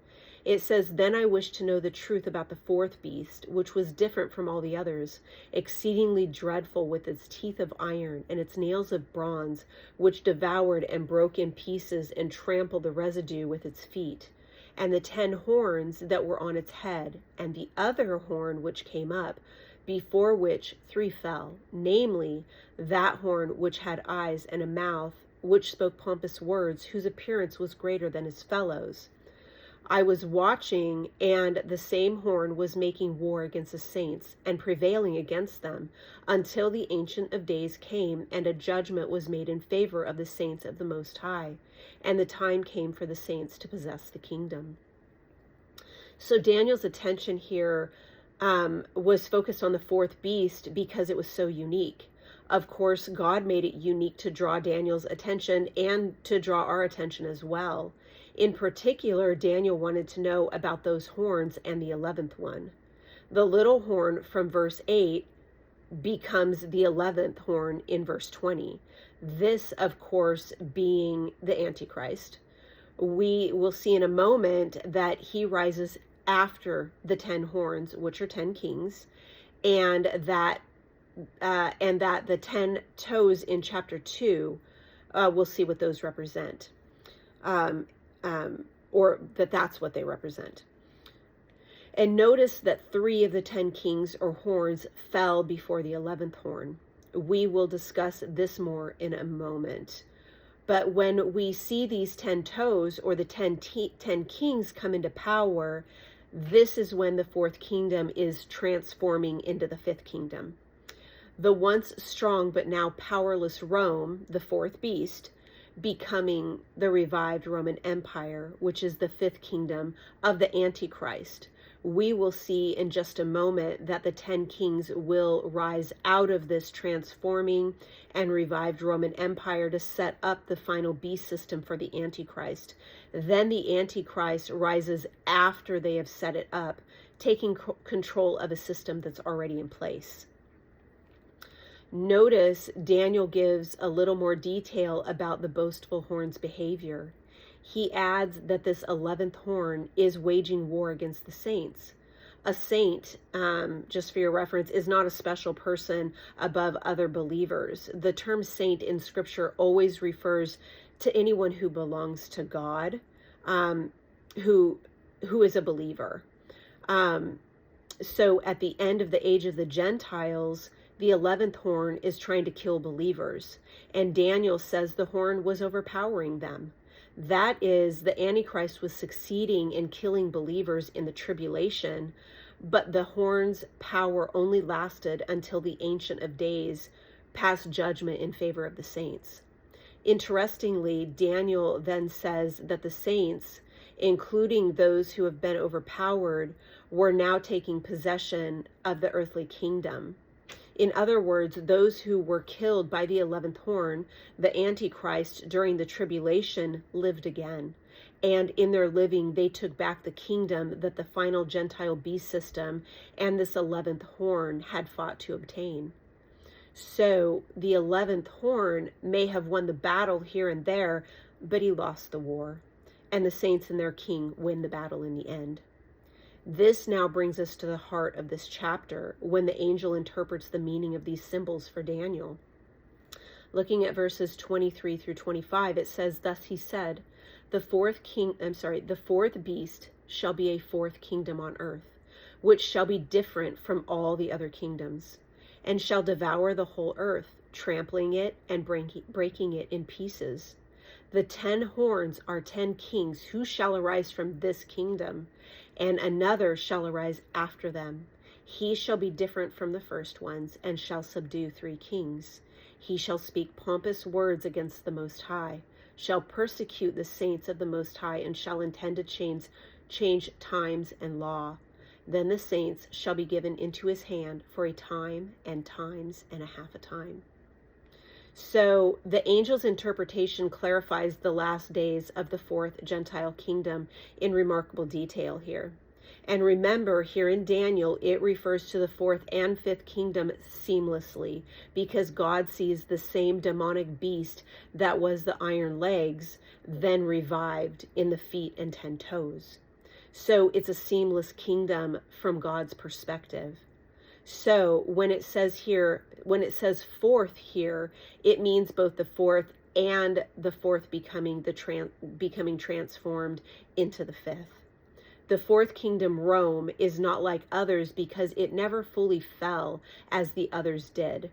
It says, "Then I wished to know the truth about the fourth beast, which was different from all the others, exceedingly dreadful, with its teeth of iron and its nails of bronze, which devoured and broke in pieces and trampled the residue with its feet, and the 10 horns that were on its head, and the other horn which came up, before which 3 fell, namely, that horn which had eyes and a mouth, which spoke pompous words, whose appearance was greater than his fellows. I was watching, and the same horn was making war against the saints, and prevailing against them, until the Ancient of Days came, and a judgment was made in favor of the saints of the Most High, and the time came for the saints to possess the kingdom." So Daniel's attention here was focused on the fourth beast because it was so unique. Of course, God made it unique to draw Daniel's attention and to draw our attention as well. In particular, Daniel wanted to know about those horns and the 11th one. The little horn from verse 8 becomes the 11th horn in verse 20. This, of course, being the Antichrist. We will see in a moment that he rises after the 10 horns, which are 10 kings, and that the 10 toes in chapter 2, we'll see what those represent, or that's what they represent. And notice that 3 of the 10 kings or horns fell before the 11th horn. We will discuss this more in a moment. But when we see these 10 toes or the 10 kings come into power, this is when the fourth kingdom is transforming into the fifth kingdom. The once strong but now powerless Rome, the fourth beast, becoming the revived Roman Empire, which is the fifth kingdom of the Antichrist. We will see in just a moment that the 10 kings will rise out of this transforming and revived Roman Empire to set up the final beast system for the Antichrist. Then the Antichrist rises after they have set it up, taking control of a system that's already in place. Notice Daniel gives a little more detail about the boastful horn's behavior. He adds that this 11th horn is waging war against the saints. A saint, just for your reference, is not a special person above other believers. The term saint in Scripture always refers to anyone who belongs to God, who is a believer. So at the end of the age of the Gentiles, the 11th horn is trying to kill believers, and Daniel says the horn was overpowering them. That is, the Antichrist was succeeding in killing believers in the tribulation, but the horn's power only lasted until the Ancient of Days passed judgment in favor of the saints. Interestingly, Daniel then says that the saints, including those who have been overpowered, were now taking possession of the earthly kingdom. In other words, those who were killed by the 11th horn, the Antichrist, during the tribulation, lived again. And in their living, they took back the kingdom that the final Gentile beast system and this 11th horn had fought to obtain. So the 11th horn may have won the battle here and there, but he lost the war. And the saints and their king win the battle in the end. This now brings us to the heart of this chapter, when the angel interprets the meaning of these symbols for Daniel. Looking at verses 23 through 25, it says, "Thus he said, the fourth beast shall be a fourth kingdom on earth, which shall be different from all the other kingdoms, and shall devour the whole earth, trampling it and breaking it in pieces. The 10 horns are 10 kings who shall arise from this kingdom, and another shall arise after them. He shall be different from the first ones, and shall subdue 3 kings. He shall speak pompous words against the Most High, shall persecute the saints of the Most High, and shall intend to change times and law. Then the saints shall be given into his hand for a time and times and a half a time." So the angel's interpretation clarifies the last days of the 4th Gentile kingdom in remarkable detail here. And remember, here in Daniel, it refers to the 4th and 5th kingdom seamlessly, because God sees the same demonic beast that was the iron legs, then revived in the feet and 10 toes. So it's a seamless kingdom from God's perspective. So when it says 4th here, it means both the 4th and the 4th becoming transformed into the 5th. The 4th kingdom, Rome, is not like others because it never fully fell as the others did.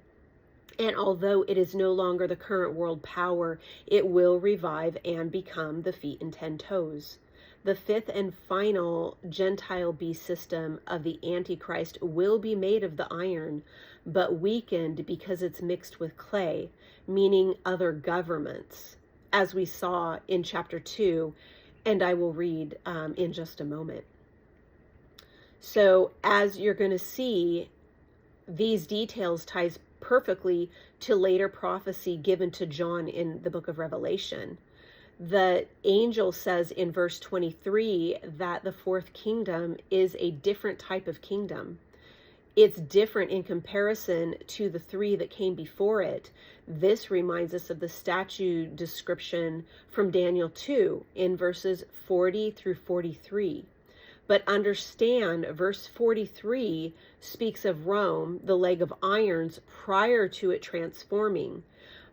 And although it is no longer the current world power, it will revive and become the feet and 10 toes. The 5th and final Gentile beast system of the Antichrist will be made of the iron, but weakened because it's mixed with clay, meaning other governments, as we saw in chapter 2, and I will read in just a moment. So as you're going to see, these details ties perfectly to later prophecy given to John in the book of Revelation. The angel says in verse 23 that the 4th kingdom is a different type of kingdom. It's different in comparison to the 3 that came before it. This reminds us of the statue description from Daniel 2 in verses 40 through 43. But understand, verse 43 speaks of Rome, the leg of irons, prior to it transforming.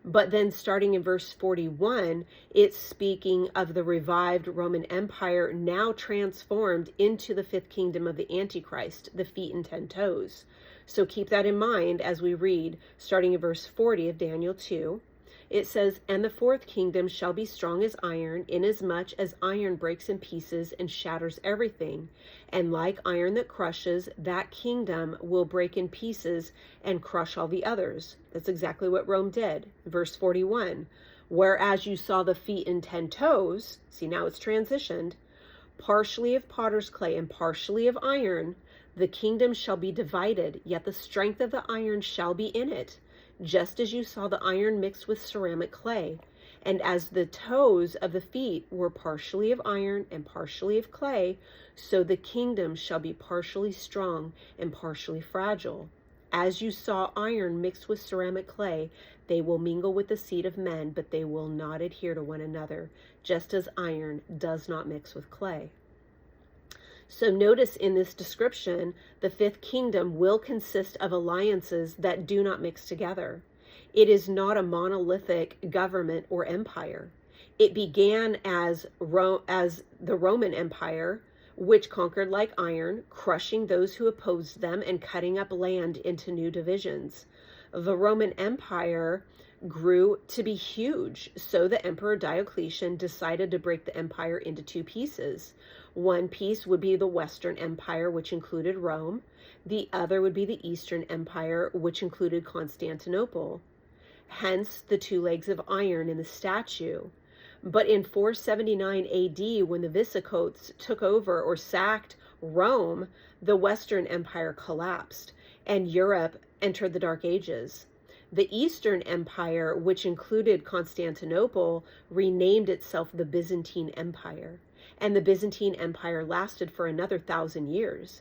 But then starting in verse 41, it's speaking of the revived Roman Empire now transformed into the 5th kingdom of the Antichrist, the feet and 10 toes. So keep that in mind as we read, starting in verse 40 of Daniel 2. It says, "And the 4th kingdom shall be strong as iron, inasmuch as iron breaks in pieces and shatters everything. And like iron that crushes, that kingdom will break in pieces and crush all the others." That's exactly what Rome did. Verse 41, "Whereas you saw the feet and 10 toes," see now it's transitioned, "partially of potter's clay and partially of iron, the kingdom shall be divided, yet the strength of the iron shall be in it. Just as you saw the iron mixed with ceramic clay, and as the toes of the feet were partially of iron and partially of clay, so the kingdom shall be partially strong and partially fragile. As you saw iron mixed with ceramic clay, they will mingle with the seed of men, but they will not adhere to one another, just as iron does not mix with clay." So notice in this description, the 5th kingdom will consist of alliances that do not mix together. It is not a monolithic government or empire. It began as the Roman Empire, which conquered like iron, crushing those who opposed them and cutting up land into new divisions. The Roman Empire grew to be huge, so the Emperor Diocletian decided to break the empire into 2 pieces. One piece would be the Western Empire, which included Rome. The other would be the Eastern Empire, which included Constantinople. Hence the 2 legs of iron in the statue. But in 479 AD, when the Visigoths took over or sacked Rome, the Western Empire collapsed, and Europe entered the Dark Ages. The Eastern Empire, which included Constantinople, renamed itself the Byzantine Empire, and the Byzantine Empire lasted for another 1,000 years.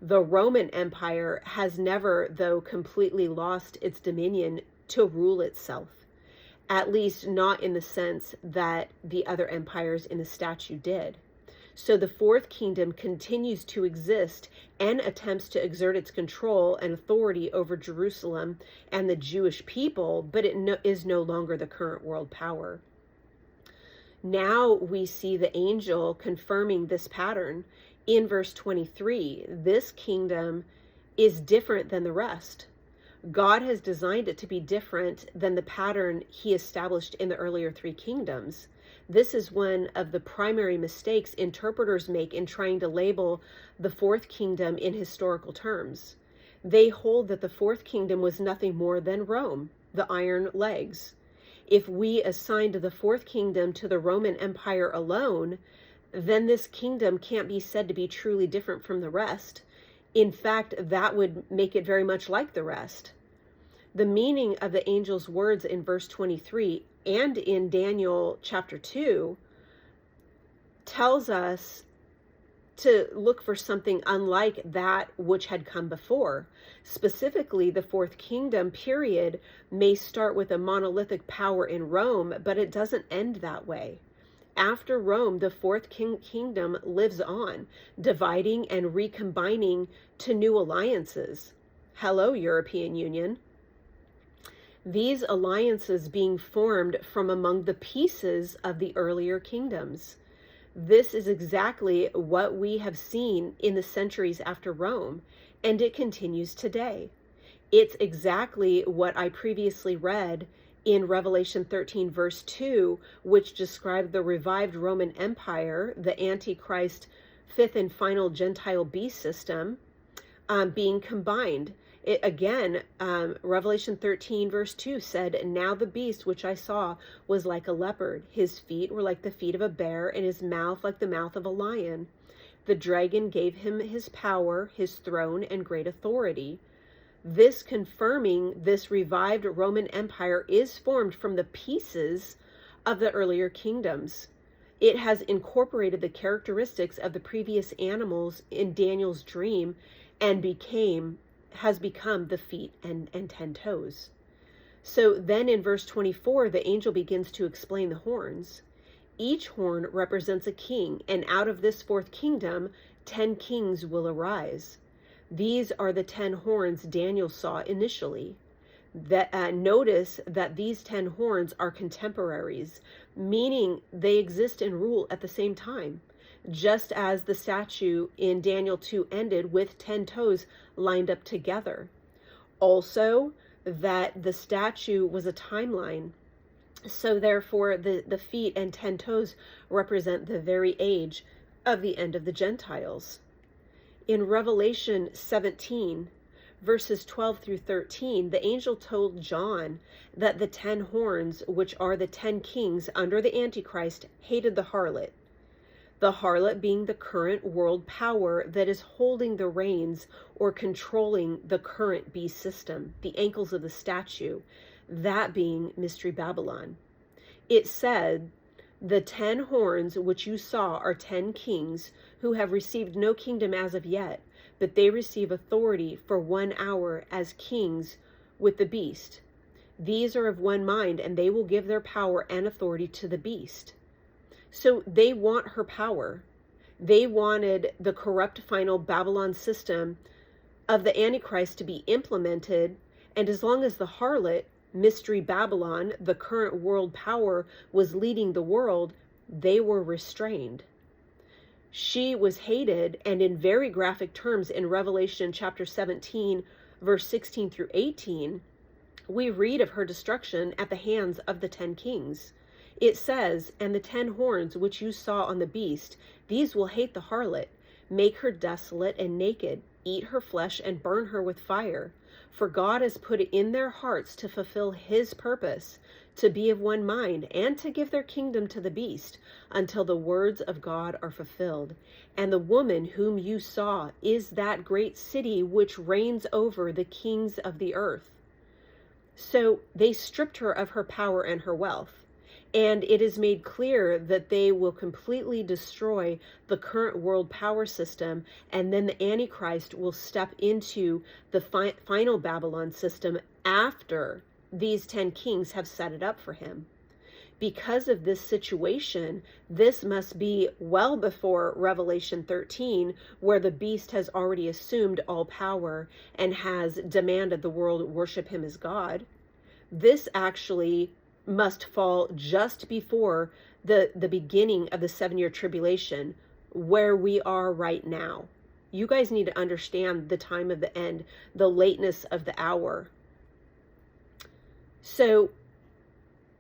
The Roman Empire has never, though, completely lost its dominion to rule itself, at least not in the sense that the other empires in the statue did. So the fourth kingdom continues to exist and attempts to exert its control and authority over Jerusalem and the Jewish people, but it is no longer the current world power. Now we see the angel confirming this pattern in verse 23. This kingdom is different than the rest. God has designed it to be different than the pattern he established in the earlier three kingdoms. This is one of the primary mistakes interpreters make in trying to label the fourth kingdom in historical terms. They hold that the fourth kingdom was nothing more than Rome, the iron legs. If we assigned the fourth kingdom to the Roman Empire alone, then this kingdom can't be said to be truly different from the rest. In fact, that would make it very much like the rest. The meaning of the angel's words in verse 23 and in Daniel chapter 2 tells us to look for something unlike that which had come before. Specifically, the fourth kingdom period may start with a monolithic power in Rome, but it doesn't end that way. After Rome, the fourth kingdom lives on, dividing and recombining to new alliances. Hello, European Union. These alliances being formed from among the pieces of the earlier kingdoms. This is exactly what we have seen in the centuries after Rome, and it continues today. It's exactly what I previously read in Revelation 13 verse 2, which described the revived Roman Empire, the Antichrist fifth and final Gentile beast system, being combined. Revelation 13 verse 2 said, "Now the beast which I saw was like a leopard. His feet were like the feet of a bear, and his mouth like the mouth of a lion. The dragon gave him his power, his throne, and great authority." This confirming this revived Roman Empire is formed from the pieces of the earlier kingdoms. It has incorporated the characteristics of the previous animals in Daniel's dream and has become the feet and 10 toes. So then in verse 24, the angel begins to explain the horns. Each horn represents a king, and out of this fourth kingdom, 10 kings will arise. These are the 10 horns Daniel saw initially. Notice that these 10 horns are contemporaries, meaning they exist and rule at the same time, just as the statue in Daniel 2 ended with 10 toes lined up together. Also, that the statue was a timeline. So therefore, the feet and 10 toes represent the very age of the end of the Gentiles. In Revelation 17, verses 12 through 13, the angel told John that the 10 horns, which are the 10 kings under the Antichrist, hated the harlot. The harlot being the current world power that is holding the reins or controlling the current beast system, the ankles of the statue, that being Mystery Babylon. It said, "The 10 horns which you saw are 10 kings who have received no kingdom as of yet, but they receive authority for 1 hour as kings with the beast. These are of one mind, and they will give their power and authority to the beast." So they want her power. They wanted the corrupt final Babylon system of the Antichrist to be implemented, and as long as the harlot, Mystery Babylon, the current world power, was leading the world, they were restrained. She was hated, and in very graphic terms in Revelation chapter 17, verse 16 through 18, we read of her destruction at the hands of the 10 kings. It says, "And the 10 horns which you saw on the beast, these will hate the harlot, make her desolate and naked, eat her flesh and burn her with fire. For God has put it in their hearts to fulfill his purpose, to be of one mind, and to give their kingdom to the beast, until the words of God are fulfilled. And the woman whom you saw is that great city which reigns over the kings of the earth. So they stripped her of her power and her wealth. And it is made clear that they will completely destroy the current world power system, and then the Antichrist will step into the final Babylon system after these 10 kings have set it up for him. Because of this situation, this must be well before Revelation 13, where the beast has already assumed all power and has demanded the world worship him as God. This actually must fall just before the beginning of the 7-year tribulation, where we are right now. You guys need to understand the time of the end, the lateness of the hour. So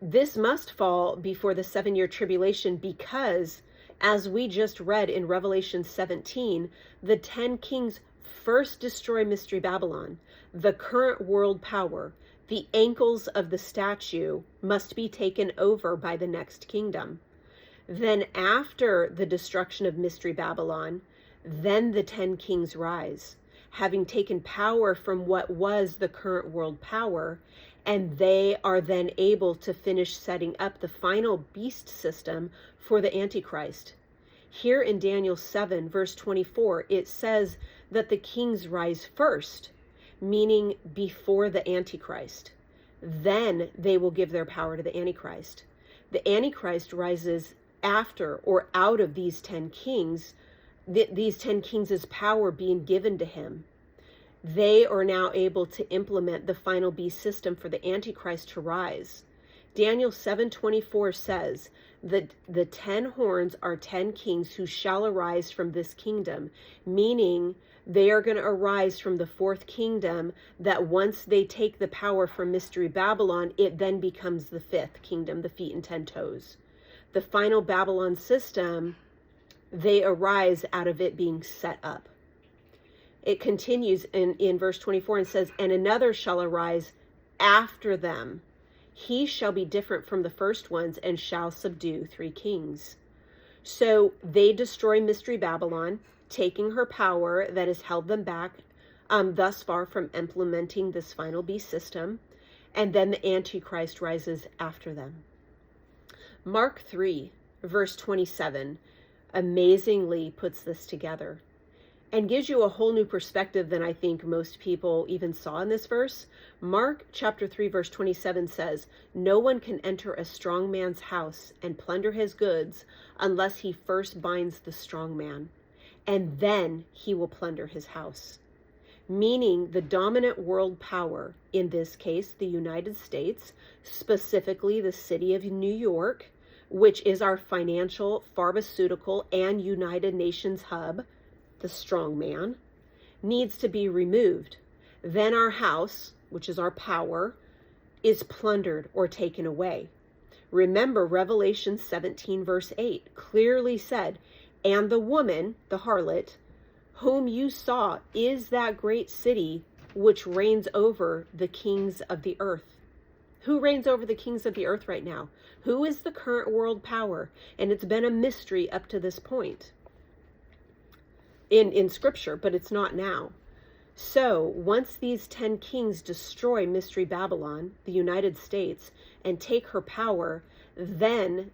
this must fall before the 7-year tribulation, because as we just read in Revelation 17, the 10 kings first destroy Mystery Babylon, the current world power. The ankles of the statue must be taken over by the next kingdom. Then after the destruction of Mystery Babylon, then the 10 kings rise, having taken power from what was the current world power, and they are then able to finish setting up the final beast system for the Antichrist. Here in Daniel 7, verse 24, it says that the kings rise first, meaning before the Antichrist. Then they will give their power to the Antichrist. The Antichrist rises after or out of these 10 kings, these 10 kings' power being given to him. They are now able to implement the final beast system for the Antichrist to rise. Daniel 7:24 says that the 10 horns are 10 kings who shall arise from this kingdom, meaning they are going to arise from the 4th kingdom, that once they take the power from Mystery Babylon, it then becomes the 5th kingdom, the feet and 10 toes. The final Babylon system, they arise out of it being set up. It continues in verse 24 and says, and another shall arise after them. He shall be different from the first ones and shall subdue 3 kings. So they destroy Mystery Babylon, taking her power that has held them back thus far from implementing this final beast system. And then the Antichrist rises after them. Mark 3, verse 27, amazingly puts this together and gives you a whole new perspective than I think most people even saw in this verse. Mark chapter 3, verse 27 says, no one can enter a strong man's house and plunder his goods unless he first binds the strong man, and then he will plunder his house. Meaning the dominant world power, in this case, the United States, specifically the city of New York, which is our financial, pharmaceutical, and United Nations hub, the strong man, needs to be removed. Then our house, which is our power, is plundered or taken away. Remember, Revelation 17, verse 8 clearly said, and the woman, the harlot, whom you saw is that great city which reigns over the kings of the earth. Who reigns over the kings of the earth right now? Who is the current world power? And it's been a mystery up to this point in Scripture, but it's not now. So once these 10 kings destroy Mystery Babylon, the United States, and take her power, then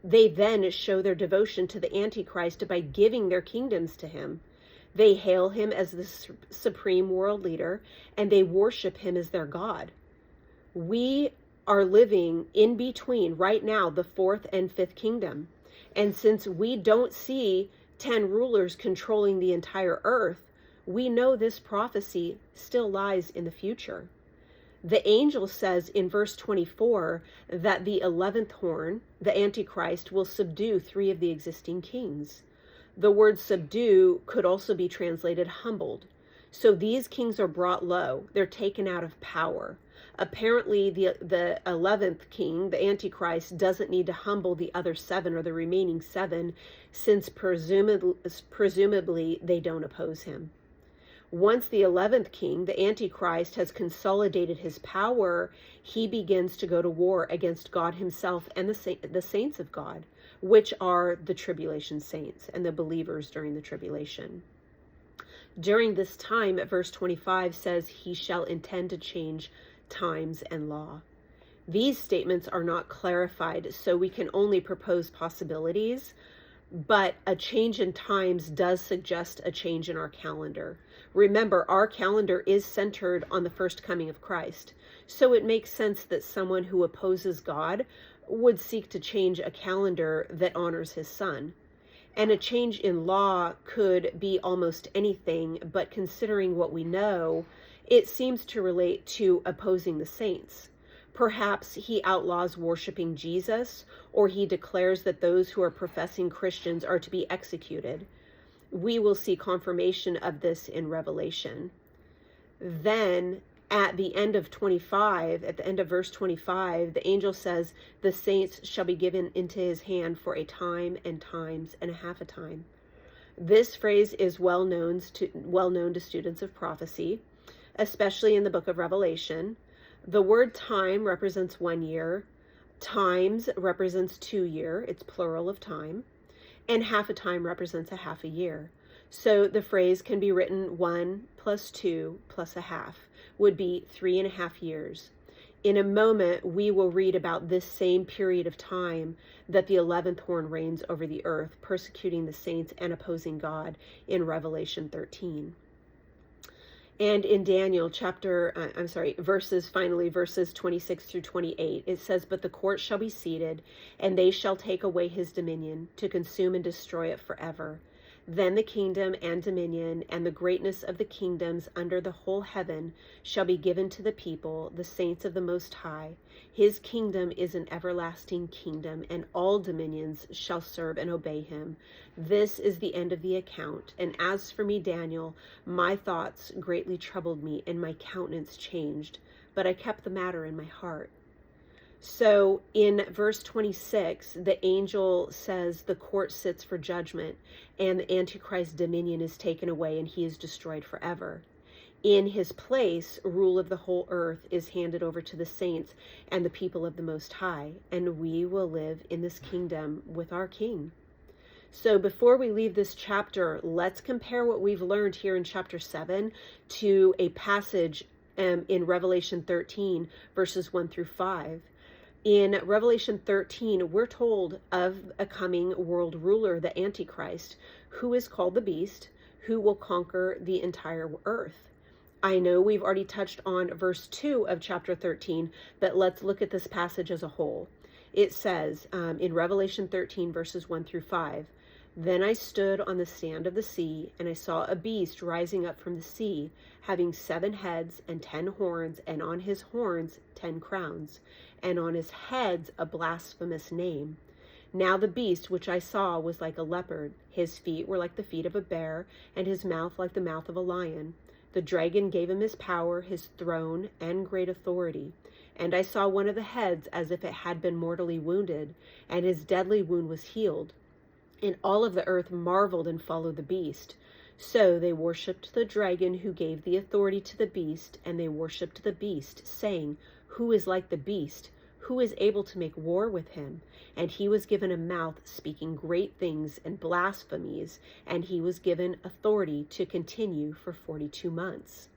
they show their devotion to the Antichrist by giving their kingdoms to him. They hail him as the supreme world leader, and they worship him as their God. We are living in between right now the 4th and 5th kingdom. And since we don't see 10 rulers controlling the entire earth, we know this prophecy still lies in the future. The angel says in verse 24 that the 11th horn, the Antichrist, will subdue 3 of the existing kings. The word subdue could also be translated humbled. So these kings are brought low. They're taken out of power. Apparently, the 11th king, the Antichrist, doesn't need to humble the other 7 or the remaining 7, since presumably they don't oppose him. Once the 11th king, the Antichrist, has consolidated his power, he begins to go to war against God himself and the saints of God, which are the tribulation saints and the believers during the tribulation. During this time, verse 25 says, he shall intend to change times and law. These statements are not clarified, so we can only propose possibilities, but a change in times does suggest a change in our calendar. Remember, our calendar is centered on the first coming of Christ, so it makes sense that someone who opposes God would seek to change a calendar that honors his son. And a change in law could be almost anything, but considering what we know, it seems to relate to opposing the saints. Perhaps he outlaws worshiping Jesus, or he declares that those who are professing Christians are to be executed. We will see confirmation of this in Revelation. Then, at the end of 25, at the end of verse 25, the angel says, the saints shall be given into his hand for a time and times and a half a time. This phrase is well known to students of prophecy, especially in the book of Revelation. The word time represents 1 year. Times represents 2 years. It's plural of time. And half a time represents a half a year. So the phrase can be written 1 plus 2 plus a half would be 3.5 years. In a moment, we will read about this same period of time that the 11th horn reigns over the earth, persecuting the saints and opposing God in Revelation 13. And in Daniel verses 26 through 28, it says, but the court shall be seated, and they shall take away his dominion, to consume and destroy it forever. Then the kingdom and dominion and the greatness of the kingdoms under the whole heaven shall be given to the people, the saints of the Most High. His kingdom is an everlasting kingdom, and all dominions shall serve and obey him. This is the end of the account. And as for me, Daniel, my thoughts greatly troubled me, and my countenance changed, but I kept the matter in my heart. So in verse 26, the angel says the court sits for judgment, and the Antichrist's dominion is taken away, and he is destroyed forever. In his place, rule of the whole earth is handed over to the saints and the people of the Most High, and we will live in this kingdom with our King. So before we leave this chapter, let's compare what we've learned here in chapter 7 to a passage in Revelation 13, verses 1 through 5. In Revelation 13, we're told of a coming world ruler, the Antichrist, who is called the beast, who will conquer the entire earth. I know we've already touched on verse 2 of chapter 13, but let's look at this passage as a whole. It says in Revelation 13, verses 1 through 5, then I stood on the sand of the sea, and I saw a beast rising up from the sea, having 7 heads and 10 horns, and on his horns 10 crowns, and on his heads a blasphemous name. Now the beast which I saw was like a leopard. His feet were like the feet of a bear, and his mouth like the mouth of a lion. The dragon gave him his power, his throne, and great authority. And I saw one of the heads as if it had been mortally wounded, and his deadly wound was healed. And all of the earth marveled and followed the beast. So they worshipped the dragon who gave the authority to the beast, and they worshipped the beast, saying, who is like the beast? Who is able to make war with him? And he was given a mouth speaking great things and blasphemies, and he was given authority to continue for 42 months.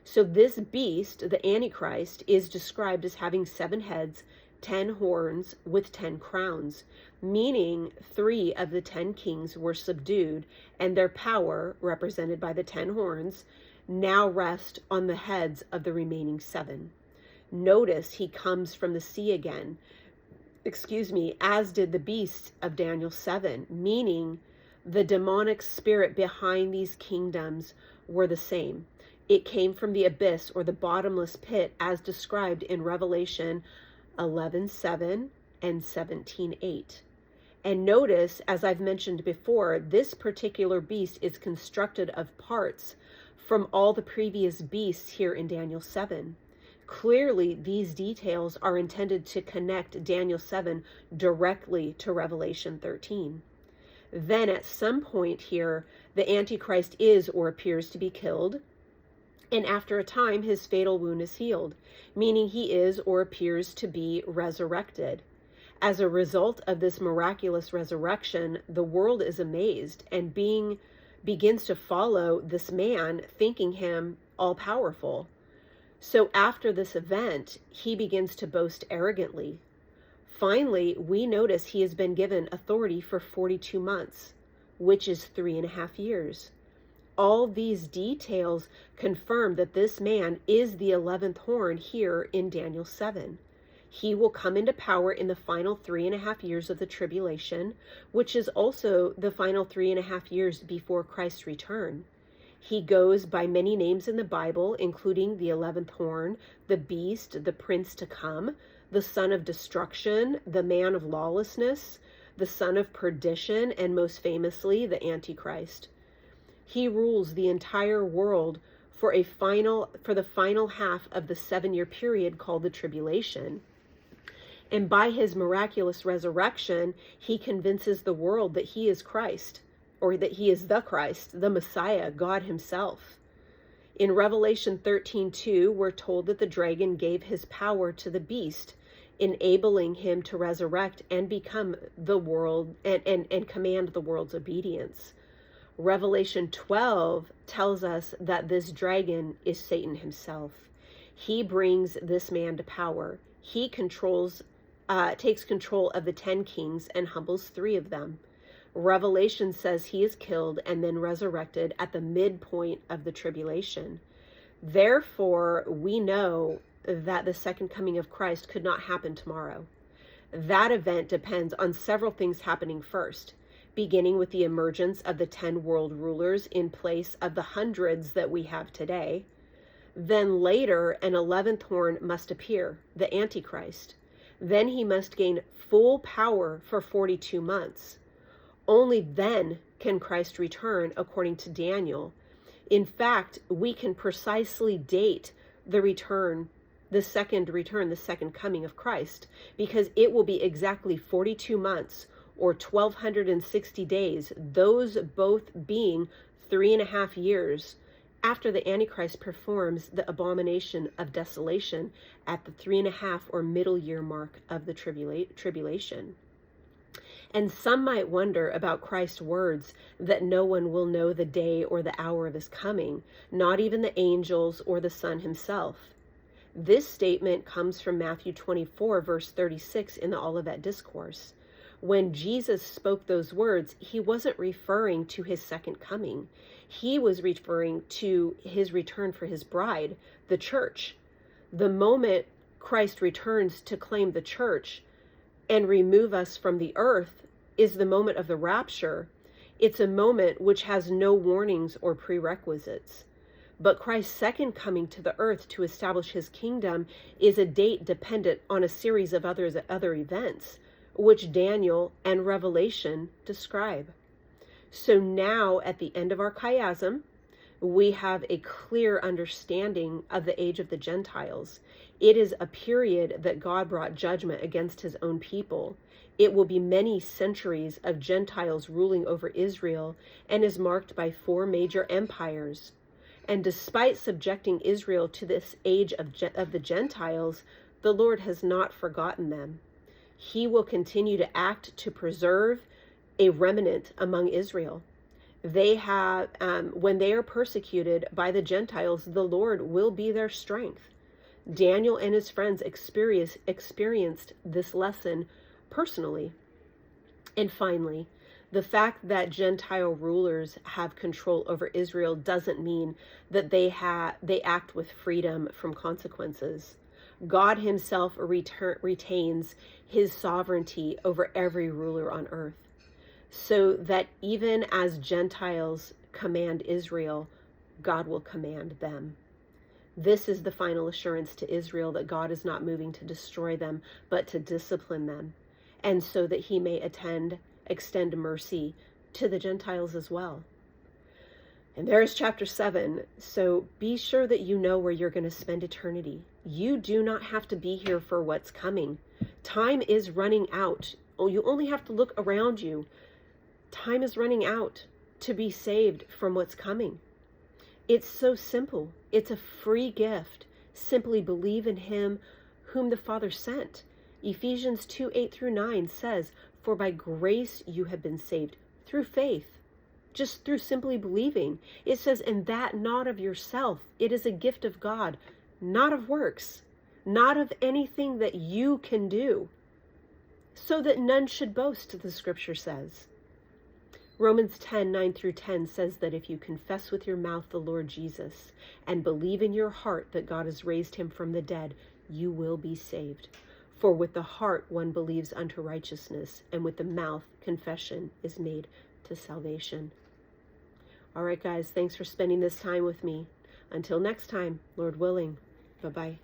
So this beast, the Antichrist, is described as having 7 heads, 10 horns with 10 crowns, meaning 3 of the 10 kings were subdued, and their power, represented by the 10 horns, now rest on the heads of the remaining 7. Notice he comes from the sea again, as did the beast of Daniel 7, meaning the demonic spirit behind these kingdoms were the same. It came from the abyss or the bottomless pit as described in Revelation 11:7 and 17:8. And notice, as I've mentioned before, this particular beast is constructed of parts from all the previous beasts here in Daniel 7. Clearly, these details are intended to connect Daniel 7 directly to Revelation 13. Then at some point here, the Antichrist is or appears to be killed, and after a time his fatal wound is healed, meaning he is or appears to be resurrected. As a result of this miraculous resurrection, the world is amazed and begins to follow this man, thinking him all-powerful. So after this event, he begins to boast arrogantly. Finally, we notice he has been given authority for 42 months, which is 3.5 years. All these details confirm that this man is the 11th horn here in Daniel 7. He will come into power in the final 3.5 years of the tribulation, which is also the final 3.5 years before Christ's return. He goes by many names in the Bible, including the 11th horn, the beast, the prince to come, the son of destruction, the man of lawlessness, the son of perdition, and most famously, the Antichrist. He rules the entire world for the final half of the 7-year period called the tribulation. And by his miraculous resurrection, he convinces the world that he is Christ, or that he is the Christ, the Messiah, God himself. In Revelation 13:2, we're told that the dragon gave his power to the beast, enabling him to resurrect and become the world and command the world's obedience. Revelation 12 tells us that this dragon is Satan himself. He brings this man to power. He takes control of the 10 kings and humbles 3 of them. Revelation says he is killed and then resurrected at the midpoint of the tribulation. Therefore, we know that the second coming of Christ could not happen tomorrow. That event depends on several things happening first, beginning with the emergence of the 10 world rulers in place of the hundreds that we have today. Then later, an 11th horn must appear, the Antichrist. Then he must gain full power for 42 months. Only then can Christ return, according to Daniel. In fact, we can precisely date the second coming of Christ, because it will be exactly 42 months or 1,260 days, those both being 3.5 years, after the Antichrist performs the abomination of desolation at the 3.5 or middle year mark of the tribulation. And some might wonder about Christ's words that no one will know the day or the hour of his coming, not even the angels or the Son himself. This statement comes from Matthew 24, verse 36 in the Olivet Discourse. When Jesus spoke those words, he wasn't referring to his second coming. He was referring to his return for his bride, the church. The moment Christ returns to claim the church and remove us from the earth is the moment of the rapture. It's a moment which has no warnings or prerequisites. But Christ's second coming to the earth to establish his kingdom is a date dependent on a series of other events, which Daniel and Revelation describe. So now, at the end of our chiasm, we have a clear understanding of the age of the Gentiles. It is a period that God brought judgment against his own people. It will be many centuries of Gentiles ruling over Israel and is marked by 4 major empires. And despite subjecting Israel to this age of the Gentiles, the Lord has not forgotten them. He will continue to act to preserve a remnant among Israel. They have, when they are persecuted by the Gentiles, the Lord will be their strength. Daniel and his friends experienced this lesson personally. And finally, the fact that Gentile rulers have control over Israel doesn't mean that they act with freedom from consequences. God himself retains his sovereignty over every ruler on earth, so that even as Gentiles command Israel, God will command them. This is the final assurance to Israel that God is not moving to destroy them, but to discipline them, and so that he may extend mercy to the Gentiles as well. And there is chapter 7. So be sure that you know where you're going to spend eternity. You do not have to be here for what's coming. Time is running out. Oh, you only have to look around you. Time is running out to be saved from what's coming. It's so simple. It's a free gift. Simply believe in him whom the Father sent. Ephesians 2:8-9 says, "For by grace you have been saved through faith." Just through simply believing. It says, "And that not of yourself. It is a gift of God, not of works, not of anything that you can do, so that none should boast," the scripture says. Romans 10:9-10 says that if you confess with your mouth the Lord Jesus and believe in your heart that God has raised him from the dead, you will be saved. For with the heart one believes unto righteousness, and with the mouth confession is made to salvation. All right, guys, thanks for spending this time with me. Until next time, Lord willing, bye-bye.